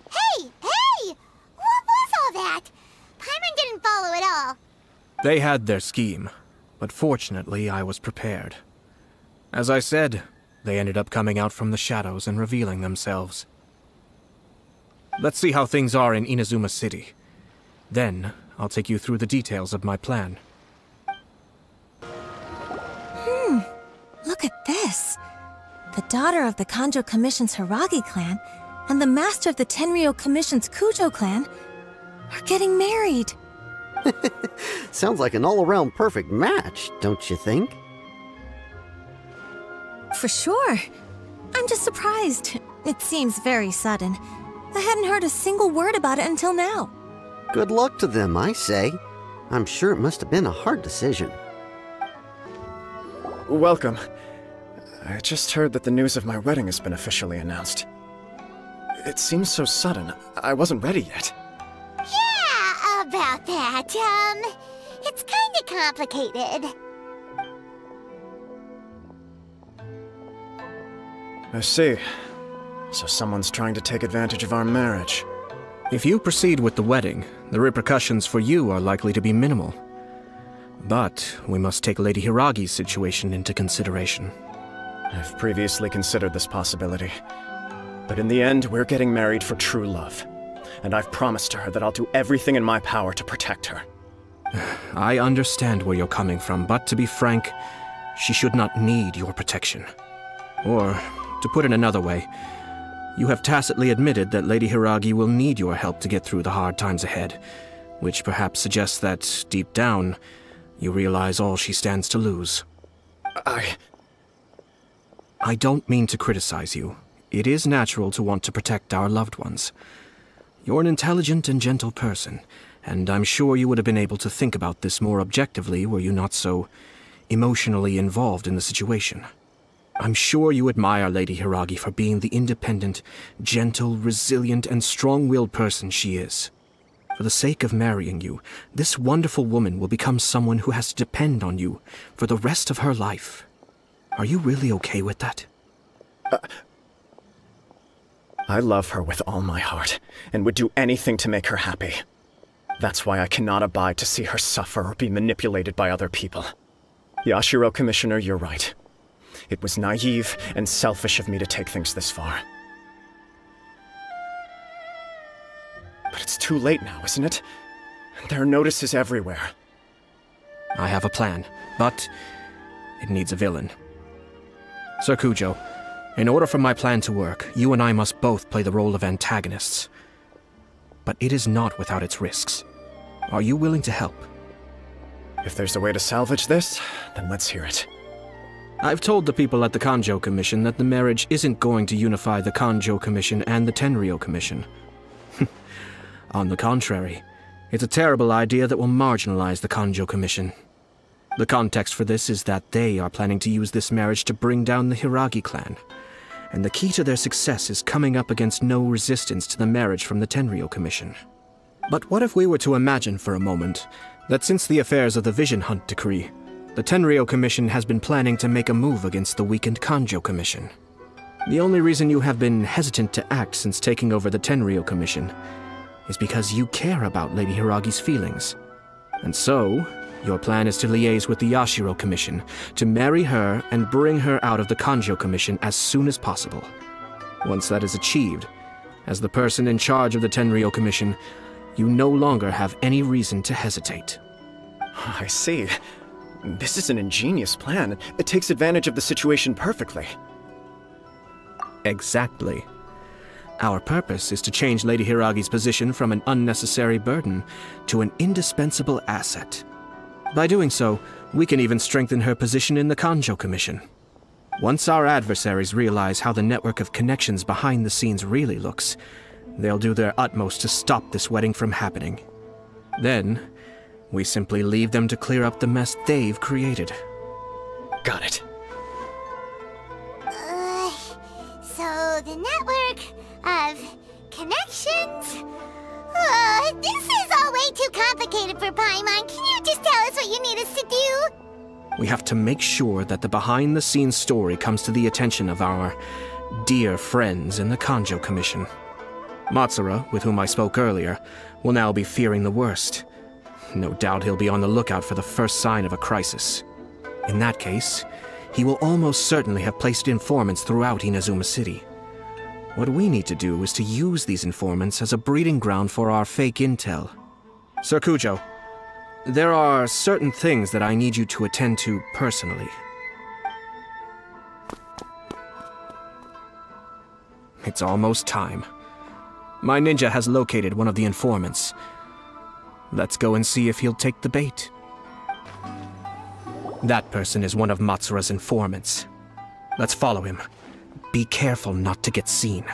Hey! What was all that? Paimon didn't follow at all. They had their scheme, but fortunately I was prepared. As I said, they ended up coming out from the shadows and revealing themselves. Let's see how things are in Inazuma City. Then, I'll take you through the details of my plan. Look at this. The daughter of the Kanjo Commission's Hiragi clan and the master of the Tenryou Commission's Kujo clan are getting married. Sounds like an all-around perfect match, don't you think? For sure. I'm just surprised. It seems very sudden. I hadn't heard a single word about it until now. Good luck to them, I say. I'm sure it must have been a hard decision. Welcome. I just heard that the news of my wedding has been officially announced. It seems so sudden. I wasn't ready yet. Yeah, about that. It's kinda complicated. I see. So someone's trying to take advantage of our marriage. If you proceed with the wedding, the repercussions for you are likely to be minimal. But we must take Lady Hiragi's situation into consideration. I've previously considered this possibility. But in the end, we're getting married for true love. And I've promised her that I'll do everything in my power to protect her. I understand where you're coming from, but to be frank, she should not need your protection. Or, to put it another way, you have tacitly admitted that Lady Hiragi will need your help to get through the hard times ahead, which perhaps suggests that, deep down, you realize all she stands to lose. I don't mean to criticize you. It is natural to want to protect our loved ones. You're an intelligent and gentle person, and I'm sure you would have been able to think about this more objectively were you not so emotionally involved in the situation. I'm sure you admire Lady Hiragi for being the independent, gentle, resilient, and strong-willed person she is. For the sake of marrying you, this wonderful woman will become someone who has to depend on you for the rest of her life. Are you really okay with that? I love her with all my heart, and would do anything to make her happy. That's why I cannot abide to see her suffer or be manipulated by other people. Yashiro Commissioner, you're right. It was naive and selfish of me to take things this far. But it's too late now, isn't it? There are notices everywhere. I have a plan, but it needs a villain. Sir Kujo, in order for my plan to work, you and I must both play the role of antagonists. but it is not without its risks. Are you willing to help? If there's a way to salvage this, then let's hear it. I've told the people at the Kanjo Commission that the marriage isn't going to unify the Kanjo Commission and the Tenryou Commission. On the contrary, it's a terrible idea that will marginalize the Kanjo Commission. The context for this is that they are planning to use this marriage to bring down the Hiragi clan, and the key to their success is coming up against no resistance to the marriage from the Tenryou Commission. But what if we were to imagine for a moment that since the affairs of the Vision Hunt Decree, the Tenryou Commission has been planning to make a move against the weakened Kanjo Commission? The only reason you have been hesitant to act since taking over the Tenryou Commission is because you care about Lady Hiragi's feelings. And so, your plan is to liaise with the Yashiro Commission to marry her and bring her out of the Kanjo Commission as soon as possible. Once that is achieved, as the person in charge of the Tenryou Commission, you no longer have any reason to hesitate. I see. This is an ingenious plan. It takes advantage of the situation perfectly. Exactly. Our purpose is to change Lady Hiragi's position from an unnecessary burden to an indispensable asset. By doing so, we can even strengthen her position in the Kanjo Commission. Once our adversaries realize how the network of connections behind the scenes really looks, they'll do their utmost to stop this wedding from happening. Then, we simply leave them to clear up the mess they've created. Got it. So the network of connections? This is all way too complicated for Paimon. Can you just tell us what you need us to do? We have to make sure that the behind-the-scenes story comes to the attention of our dear friends in the Kanjo Commission. Matsura, with whom I spoke earlier, will now be fearing the worst. No doubt he'll be on the lookout for the first sign of a crisis. In that case, he will almost certainly have placed informants throughout Inazuma City. What we need to do is to use these informants as a breeding ground for our fake intel. Sir Kujo, there are certain things that I need you to attend to personally. It's almost time. My ninja has located one of the informants. Let's go and see if he'll take the bait. That person is one of Matsura's informants. Let's follow him. Be careful not to get seen.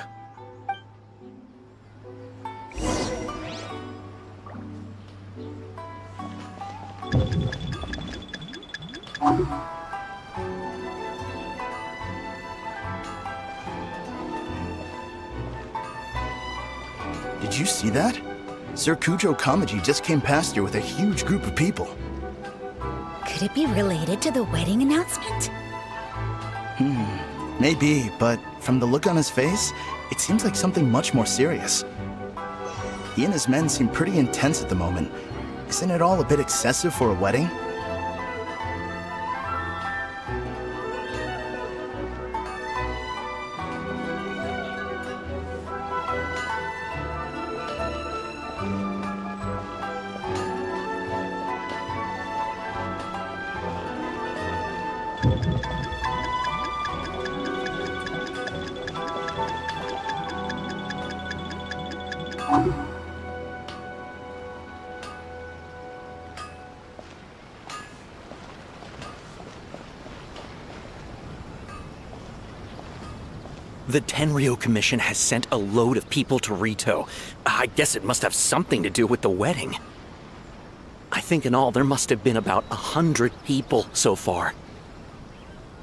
Did you see that? Sir Kujo Kamaji just came past here with a huge group of people. Could it be related to the wedding announcement? Maybe, but from the look on his face, it seems like something much more serious. He and his men seem pretty intense at the moment. Isn't it all a bit excessive for a wedding? The Tenryou Commission has sent a load of people to Rito. I guess it must have something to do with the wedding. I think in all there must have been about 100 people so far.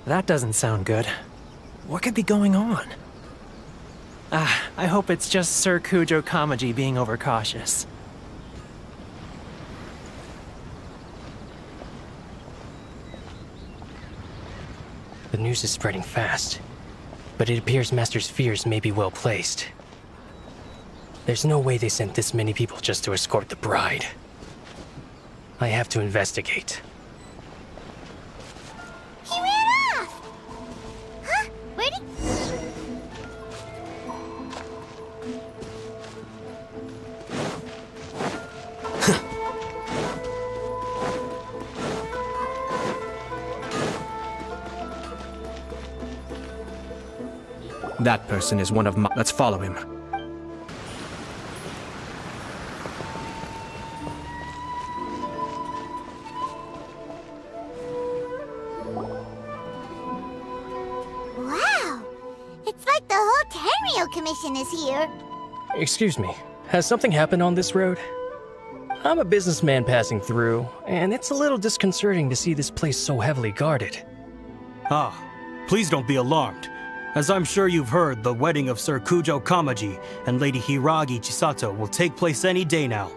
That doesn't sound good. What could be going on? I hope it's just Sir Kujo Kamaji being overcautious. The news is spreading fast, but it appears Master's fears may be well placed. There's no way they sent this many people just to escort the bride. I have to investigate. He ran off! Huh? Where'd he... That person is one of my... Let's follow him. Tenryou Commission is here. Excuse me, has something happened on this road? I'm a businessman passing through, and it's a little disconcerting to see this place so heavily guarded. Ah, please don't be alarmed. As I'm sure you've heard, the wedding of Sir Kujo Kamaji and Lady Hiragi Chisato will take place any day now.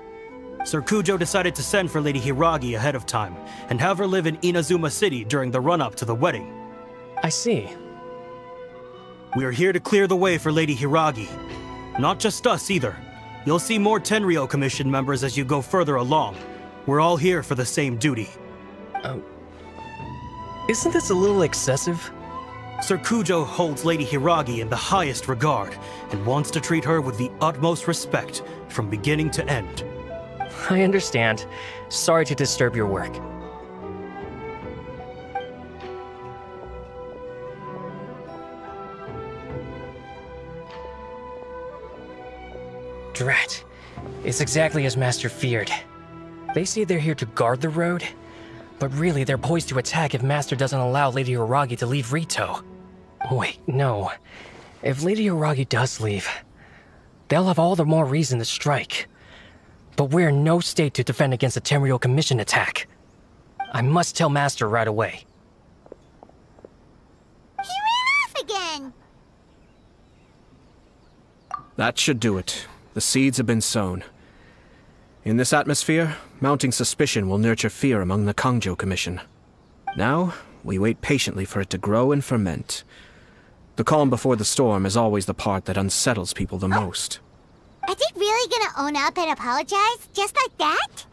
Sir Kujo decided to send for Lady Hiragi ahead of time and have her live in Inazuma City during the run-up to the wedding. I see. We are here to clear the way for Lady Hiragi. Not just us either. You'll see more Tenryou Commission members as you go further along. We're all here for the same duty. Isn't this a little excessive? Sir Kujo holds Lady Hiragi in the highest regard and wants to treat her with the utmost respect from beginning to end. I understand. Sorry to disturb your work. Drat. It's exactly as Master feared. They say they're here to guard the road, but really they're poised to attack if Master doesn't allow Lady Hiragi to leave Rito. Wait, no. If Lady Hiragi does leave, they'll have all the more reason to strike. But we're in no state to defend against a Tenryou Commission attack. I must tell Master right away. He ran off again! That should do it. The seeds have been sown. In this atmosphere, mounting suspicion will nurture fear among the Kangjo Commission. Now, we wait patiently for it to grow and ferment. The calm before the storm is always the part that unsettles people the most. Are they really gonna own up and apologize, just like that?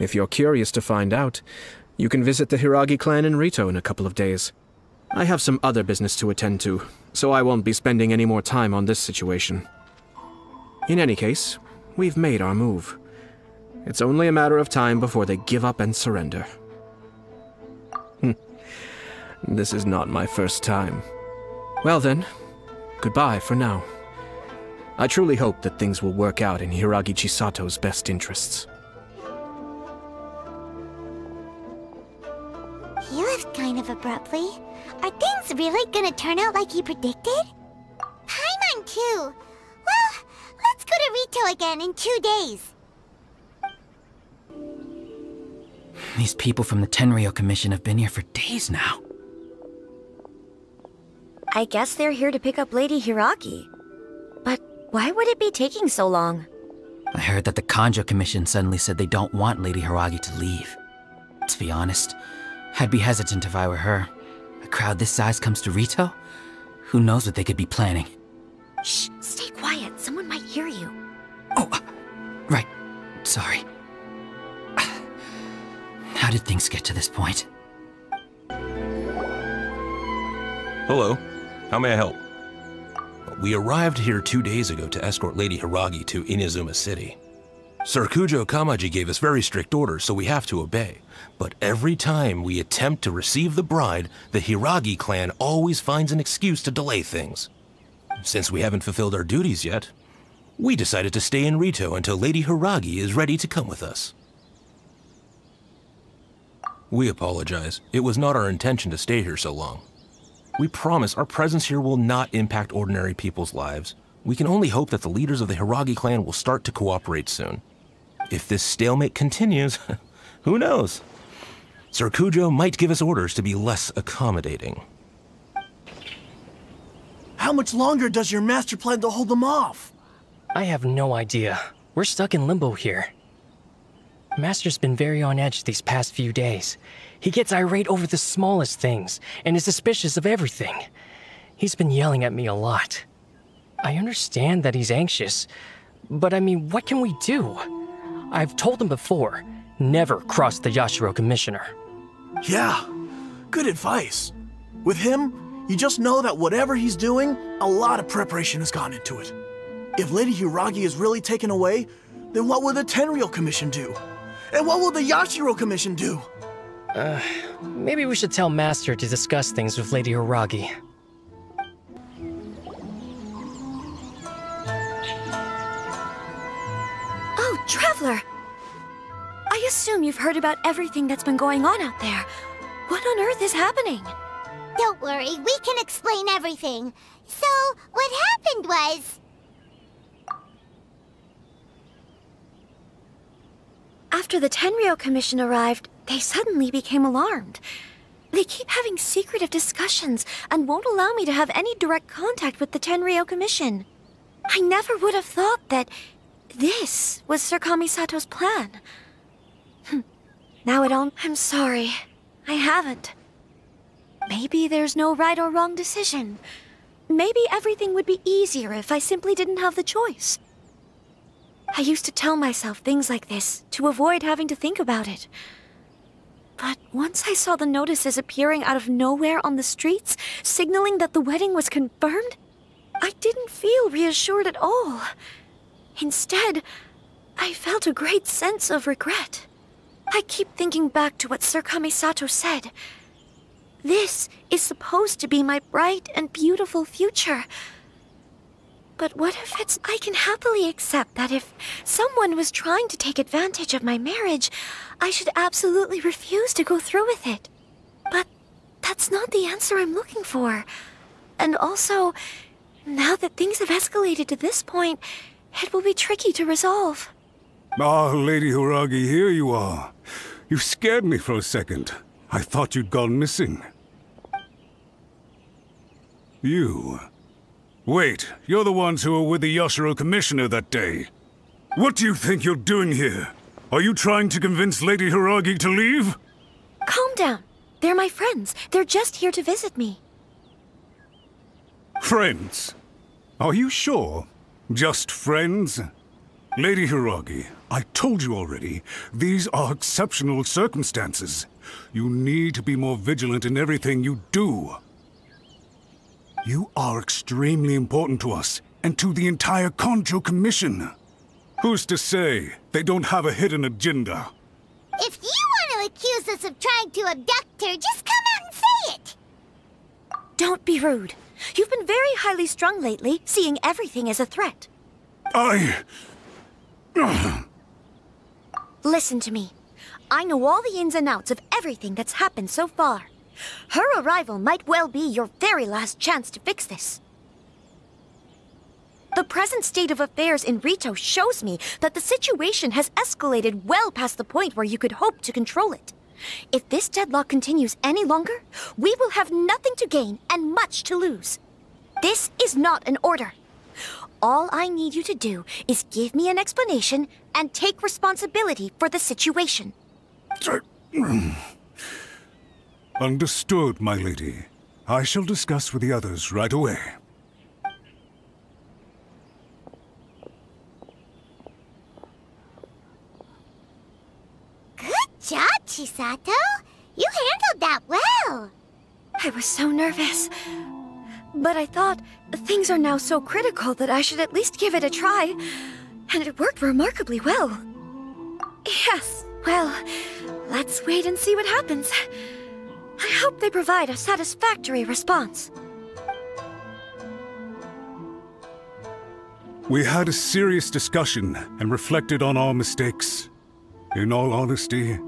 If you're curious to find out, you can visit the Hiragi clan in Rito in a couple of days. I have some other business to attend to, so I won't be spending any more time on this situation. In any case, we've made our move. It's only a matter of time before they give up and surrender. This is not my first time. Well then, goodbye for now. I truly hope that things will work out in Hiragi Chisato's best interests. He left kind of abruptly. Are things really gonna turn out like he predicted? Paimon too. Well, let's go to Rito again in 2 days. These people from the Tenryou Commission have been here for days now. I guess they're here to pick up Lady Hiragi. But why would it be taking so long? I heard that the Kangjo Commission suddenly said they don't want Lady Hiragi to leave. To be honest, I'd be hesitant if I were her. A crowd this size comes to Rito? Who knows what they could be planning? Shh, stay quiet. Someone might hear you. Oh, right. Sorry. How did things get to this point? Hello. How may I help? We arrived here 2 days ago to escort Lady Hiragi to Inazuma City. Sir Kujo Kamaji gave us very strict orders, so we have to obey. But every time we attempt to receive the bride, the Hiragi clan always finds an excuse to delay things. Since we haven't fulfilled our duties yet, we decided to stay in Rito until Lady Hiragi is ready to come with us. We apologize. It was not our intention to stay here so long. We promise our presence here will not impact ordinary people's lives. We can only hope that the leaders of the Hiragi clan will start to cooperate soon. If this stalemate continues, who knows? Sir Kujo might give us orders to be less accommodating. How much longer does your master plan to hold them off? I have no idea. We're stuck in limbo here. Master's been very on edge these past few days. He gets irate over the smallest things, and is suspicious of everything. He's been yelling at me a lot. I understand that he's anxious, but I mean, what can we do? I've told him before, never cross the Yashiro Commissioner. Yeah, good advice. With him, you just know that whatever he's doing, a lot of preparation has gone into it. If Lady Hiragi is really taken away, then what will the Tenryou Commission do? And what will the Yashiro Commission do? Maybe we should tell Master to discuss things with Lady Hiragi. Oh, Traveler! I assume you've heard about everything that's been going on out there. What on earth is happening? Don't worry, we can explain everything. So, what happened was... After the Tenryou Commission arrived, they suddenly became alarmed. They keep having secretive discussions and won't allow me to have any direct contact with the Tenryou Commission. I never would have thought that this was Sir Kamisato's plan. Now it all... I'm sorry. I haven't. Maybe there's no right or wrong decision. Maybe everything would be easier if I simply didn't have the choice. I used to tell myself things like this to avoid having to think about it. But once I saw the notices appearing out of nowhere on the streets, signaling that the wedding was confirmed, I didn't feel reassured at all. Instead, I felt a great sense of regret. I keep thinking back to what Sir Kamisato said. This is supposed to be my bright and beautiful future. But what if it's... I can happily accept that if someone was trying to take advantage of my marriage, I should absolutely refuse to go through with it. But that's not the answer I'm looking for. And also, now that things have escalated to this point, it will be tricky to resolve. Ah, Lady Hiragi, here you are. You scared me for a second. I thought you'd gone missing. You... Wait, you're the ones who were with the Yashiro Commissioner that day. What do you think you're doing here? Are you trying to convince Lady Hiragi to leave? Calm down. They're my friends. They're just here to visit me. Friends? Are you sure? Just friends? Lady Hiragi, I told you already, these are exceptional circumstances. You need to be more vigilant in everything you do. You are extremely important to us, and to the entire Kanjo Commission. Who's to say they don't have a hidden agenda? If you want to accuse us of trying to abduct her, just come out and say it! Don't be rude. You've been very highly strung lately, seeing everything as a threat. Listen to me. I know all the ins and outs of everything that's happened so far. Her arrival might well be your very last chance to fix this. The present state of affairs in Rito shows me that the situation has escalated well past the point where you could hope to control it. If this deadlock continues any longer, we will have nothing to gain and much to lose. This is not an order. All I need you to do is give me an explanation and take responsibility for the situation. Understood, my lady. I shall discuss with the others right away. Good job, Chisato. You handled that well. I was so nervous. But I thought, things are now so critical that I should at least give it a try. And it worked remarkably well. Yes, well, let's wait and see what happens. I hope they provide a satisfactory response. We had a serious discussion and reflected on our mistakes. In all honesty,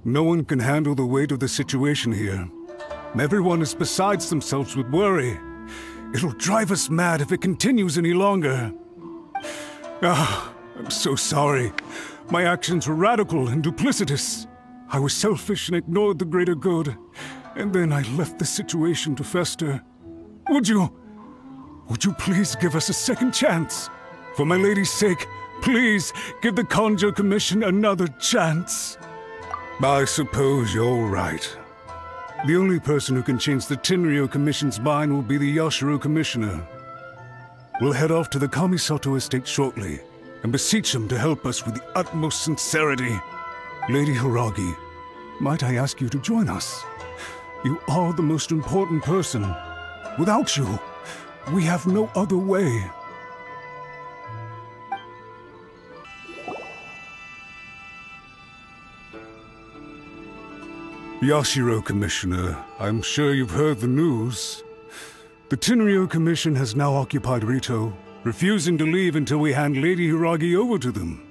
no one can handle the weight of the situation here. Everyone is besides themselves with worry. It'll drive us mad if it continues any longer. I'm so sorry. My actions were radical and duplicitous. I was selfish and ignored the greater good. And then I left the situation to fester. Would you please give us a second chance? For my lady's sake, please give the Kanjo Commission another chance. I suppose you're right. The only person who can change the Tenryou Commission's mind will be the Yashiro Commissioner. We'll head off to the Kamisato estate shortly and beseech him to help us with the utmost sincerity. Lady Hiragi, might I ask you to join us? You are the most important person. Without you, we have no other way. Yashiro Commissioner, I'm sure you've heard the news. The Tenryou Commission has now occupied Rito, refusing to leave until we hand Lady Hiragi over to them.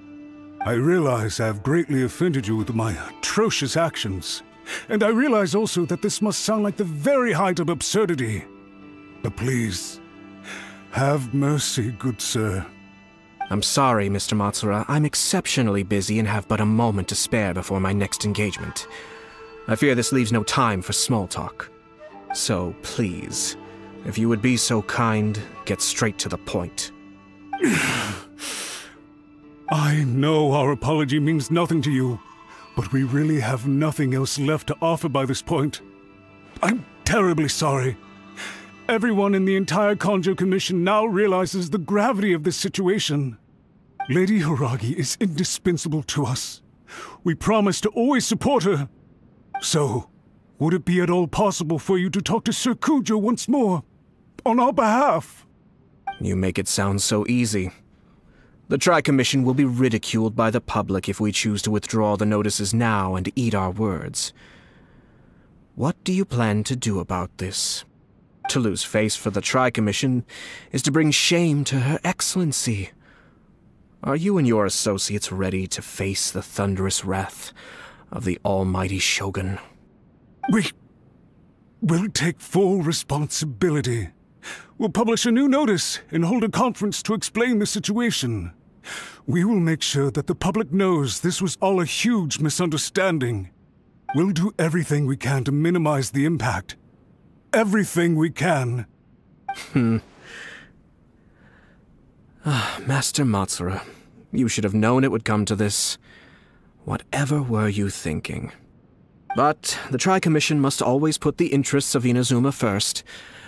I realize I have greatly offended you with my atrocious actions, And I realize also that this must sound like the very height of absurdity. But please, have mercy, good sir. I'm sorry, Mr. Matsura. I'm exceptionally busy and have but a moment to spare before my next engagement. I fear this leaves no time for small talk. So, please, if you would be so kind, get straight to the point. I know our apology means nothing to you, but we really have nothing else left to offer by this point. I'm terribly sorry. Everyone in the entire Kanjo Commission now realizes the gravity of this situation. Lady Hiragi is indispensable to us. We promise to always support her. So, would it be at all possible for you to talk to Sir Kujo once more, on our behalf? You make it sound so easy. The Tri-Commission will be ridiculed by the public if we choose to withdraw the notices now and eat our words. What do you plan to do about this? To lose face for the Tri-Commission is to bring shame to Her Excellency. Are you and your associates ready to face the thunderous wrath of the almighty Shogun? We will take full responsibility. We'll publish a new notice and hold a conference to explain the situation. We will make sure that the public knows this was all a huge misunderstanding. We'll do everything we can to minimize the impact. Everything we can. Master Matsura, you should have known it would come to this. Whatever were you thinking? But the Tri-Commission must always put the interests of Inazuma first,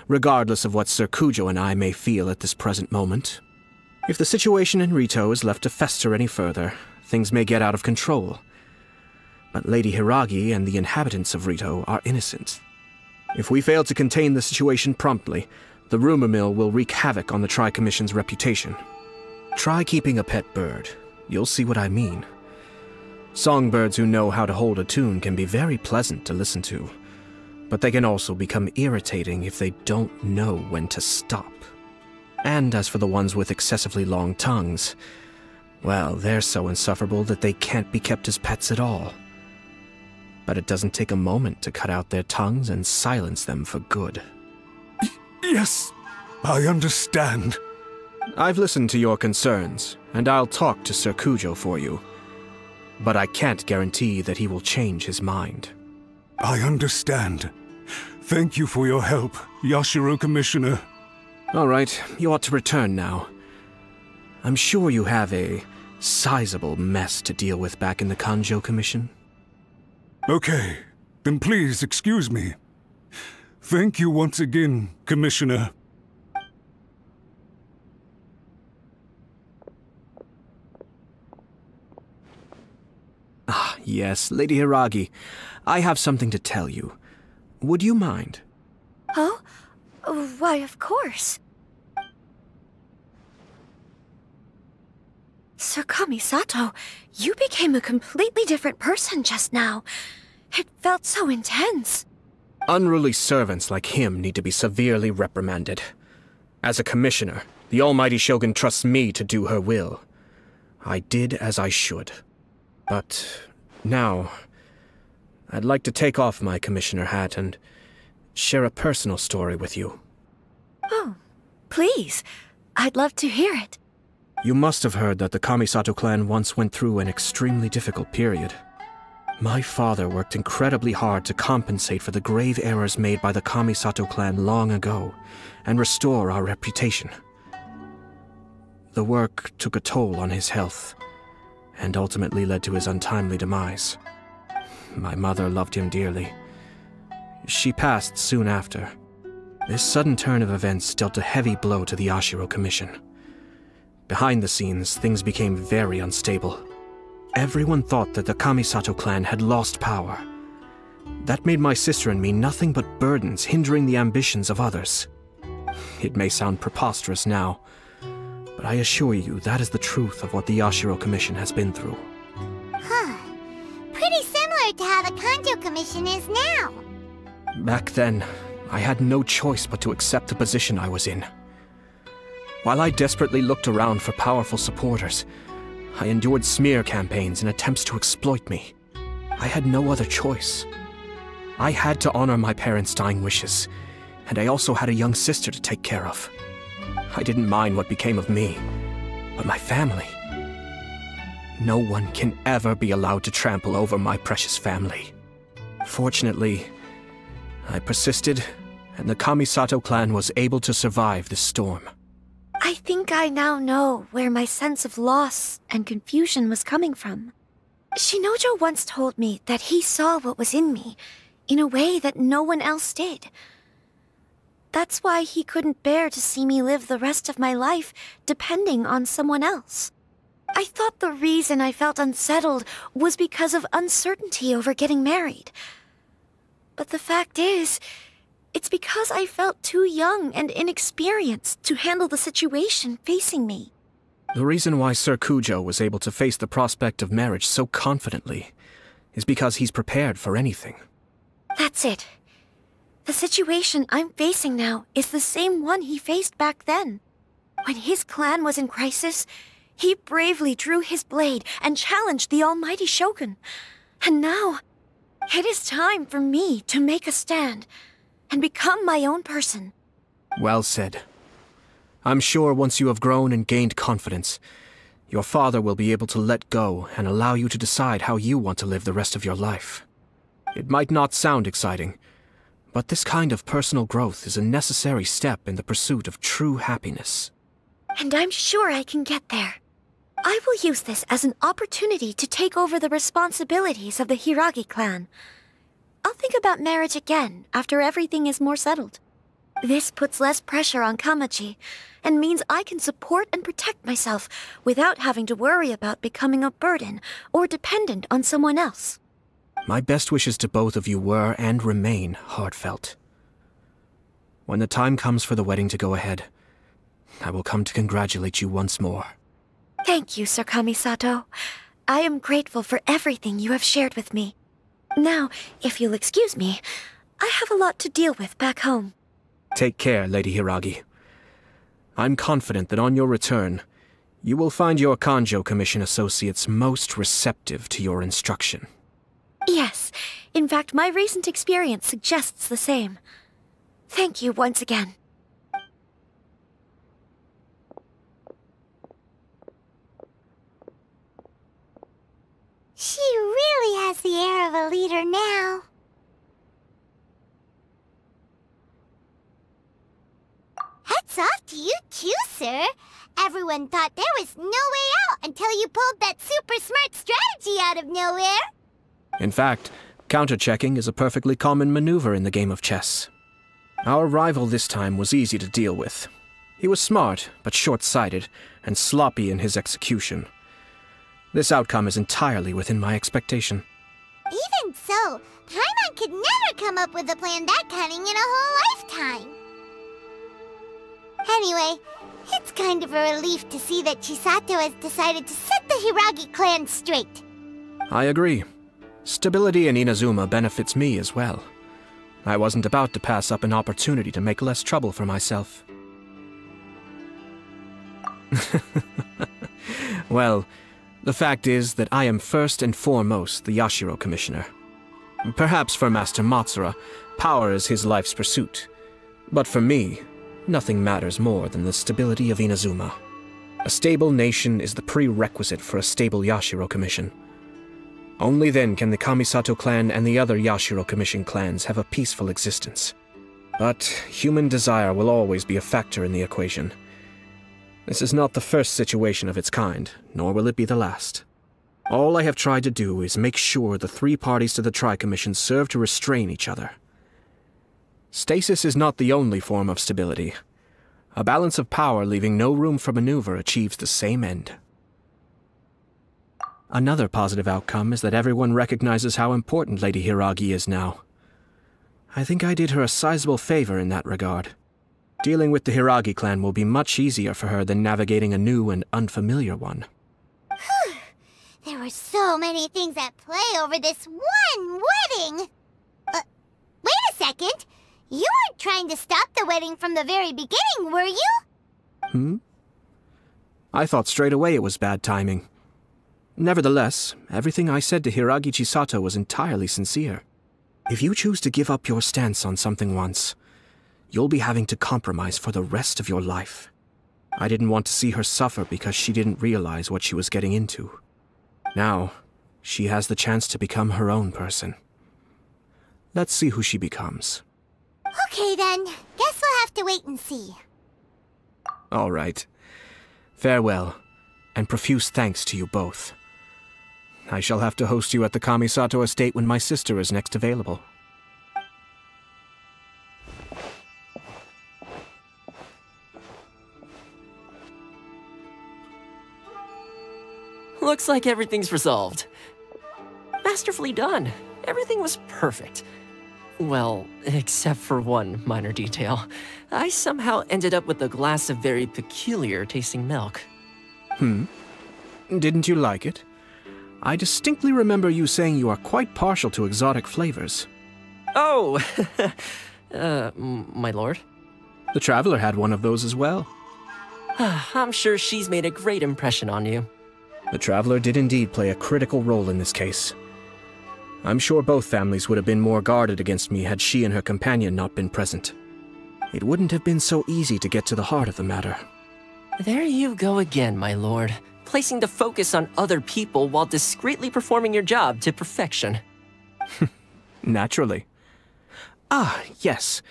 regardless of what Sir Kujo and I may feel at this present moment. If the situation in Rito is left to fester any further, things may get out of control. But Lady Hiragi and the inhabitants of Rito are innocent. If we fail to contain the situation promptly, the rumor mill will wreak havoc on the Tri-Commission's reputation. Try keeping a pet bird. You'll see what I mean. Songbirds who know how to hold a tune can be very pleasant to listen to, but they can also become irritating if they don't know when to stop. And as for the ones with excessively long tongues, well, they're so insufferable that they can't be kept as pets at all. But it doesn't take a moment to cut out their tongues and silence them for good. Yes, I understand. I've listened to your concerns, and I'll talk to Sir Kujo for you. But I can't guarantee that he will change his mind. I understand. Thank you for your help, Yashiro Commissioner. All right, you ought to return now. I'm sure you have a sizable mess to deal with back in the Kanjo Commission. Okay, then please excuse me. Thank you once again, Commissioner. Ah, yes, Lady Hiragi. I have something to tell you. Would you mind? Oh? Why, of course. Sir Kamisato, you became a completely different person just now. It felt so intense. Unruly servants like him need to be severely reprimanded. As a commissioner, the almighty Shogun trusts me to do her will. I did as I should. But now, I'd like to take off my commissioner hat and share a personal story with you. Oh, please. I'd love to hear it. You must have heard that the Kamisato clan once went through an extremely difficult period. My father worked incredibly hard to compensate for the grave errors made by the Kamisato clan long ago and restore our reputation. The work took a toll on his health and ultimately led to his untimely demise. My mother loved him dearly. She passed soon after. This sudden turn of events dealt a heavy blow to the Yashiro Commission. Behind the scenes, things became very unstable. Everyone thought that the Kamisato clan had lost power. That made my sister and me nothing but burdens, hindering the ambitions of others. It may sound preposterous now, but I assure you that is the truth of what the Yashiro Commission has been through. Huh. Pretty similar to how the Kanjo Commission is now. Back then, I had no choice but to accept the position I was in. While I desperately looked around for powerful supporters, I endured smear campaigns and attempts to exploit me. I had no other choice. I had to honor my parents' dying wishes, and I also had a young sister to take care of. I didn't mind what became of me, but my family. No one can ever be allowed to trample over my precious family. Fortunately, I persisted, and the Kamisato clan was able to survive this storm. I think I now know where my sense of loss and confusion was coming from. Shinojo once told me that he saw what was in me in a way that no one else did. That's why he couldn't bear to see me live the rest of my life depending on someone else. I thought the reason I felt unsettled was because of uncertainty over getting married. But the fact is, it's because I felt too young and inexperienced to handle the situation facing me. The reason why Sir Kujo was able to face the prospect of marriage so confidently is because he's prepared for anything. That's it. The situation I'm facing now is the same one he faced back then. When his clan was in crisis, he bravely drew his blade and challenged the almighty Shogun. And now, it is time for me to make a stand and become my own person. Well said. I'm sure once you have grown and gained confidence, your father will be able to let go and allow you to decide how you want to live the rest of your life. It might not sound exciting, but this kind of personal growth is a necessary step in the pursuit of true happiness. And I'm sure I can get there. I will use this as an opportunity to take over the responsibilities of the Hiragi clan. I'll think about marriage again after everything is more settled. This puts less pressure on Kamaji, and means I can support and protect myself without having to worry about becoming a burden or dependent on someone else. My best wishes to both of you were and remain heartfelt. When the time comes for the wedding to go ahead, I will come to congratulate you once more. Thank you, Sir Kamisato. I am grateful for everything you have shared with me. Now, if you'll excuse me, I have a lot to deal with back home. Take care, Lady Hiragi. I'm confident that on your return, you will find your Kanjo Commission associates most receptive to your instruction. Yes, in fact, my recent experience suggests the same. Thank you once again. She really has the air of a leader now. Hats off to you too, sir. Everyone thought there was no way out until you pulled that super smart strategy out of nowhere. In fact, counter-checking is a perfectly common maneuver in the game of chess. Our rival this time was easy to deal with. He was smart, but short-sighted, and sloppy in his execution. This outcome is entirely within my expectation. Even so, Paimon could never come up with a plan that cunning in a whole lifetime. Anyway, it's kind of a relief to see that Chisato has decided to set the Hiragi clan straight. I agree. Stability in Inazuma benefits me as well. I wasn't about to pass up an opportunity to make less trouble for myself. Well, the fact is that I am first and foremost the Yashiro Commissioner. Perhaps for Master Matsura, power is his life's pursuit. But for me, nothing matters more than the stability of Inazuma. A stable nation is the prerequisite for a stable Yashiro Commission. Only then can the Kamisato clan and the other Yashiro Commission clans have a peaceful existence. But human desire will always be a factor in the equation. This is not the first situation of its kind, nor will it be the last. All I have tried to do is make sure the three parties to the Tri-Commission serve to restrain each other. Stasis is not the only form of stability. A balance of power leaving no room for maneuver achieves the same end. Another positive outcome is that everyone recognizes how important Lady Hiragi is now. I think I did her a sizable favor in that regard. Dealing with the Hiragi clan will be much easier for her than navigating a new and unfamiliar one. There were so many things at play over this one wedding! Wait a second! You weren't trying to stop the wedding from the very beginning, were you? I thought straight away it was bad timing. Nevertheless, everything I said to Hiragi Chisato was entirely sincere. If you choose to give up your stance on something once, you'll be having to compromise for the rest of your life. I didn't want to see her suffer because she didn't realize what she was getting into. Now, she has the chance to become her own person. Let's see who she becomes. Okay then, guess we'll have to wait and see. All right. Farewell, and profuse thanks to you both. I shall have to host you at the Kamisato estate when my sister is next available. Looks like everything's resolved. Masterfully done. Everything was perfect. Well, except for one minor detail. I somehow ended up with a glass of very peculiar tasting milk. Didn't you like it? I distinctly remember you saying you are quite partial to exotic flavors. Oh, my lord? The Traveler had one of those as well. I'm sure she's made a great impression on you. The Traveler did indeed play a critical role in this case. I'm sure both families would have been more guarded against me had she and her companion not been present. It wouldn't have been so easy to get to the heart of the matter. There you go again, my lord. Placing the focus on other people while discreetly performing your job to perfection. Naturally. Ah, yes.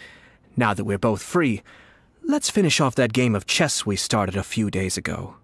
Now that we're both free, let's finish off that game of chess we started a few days ago.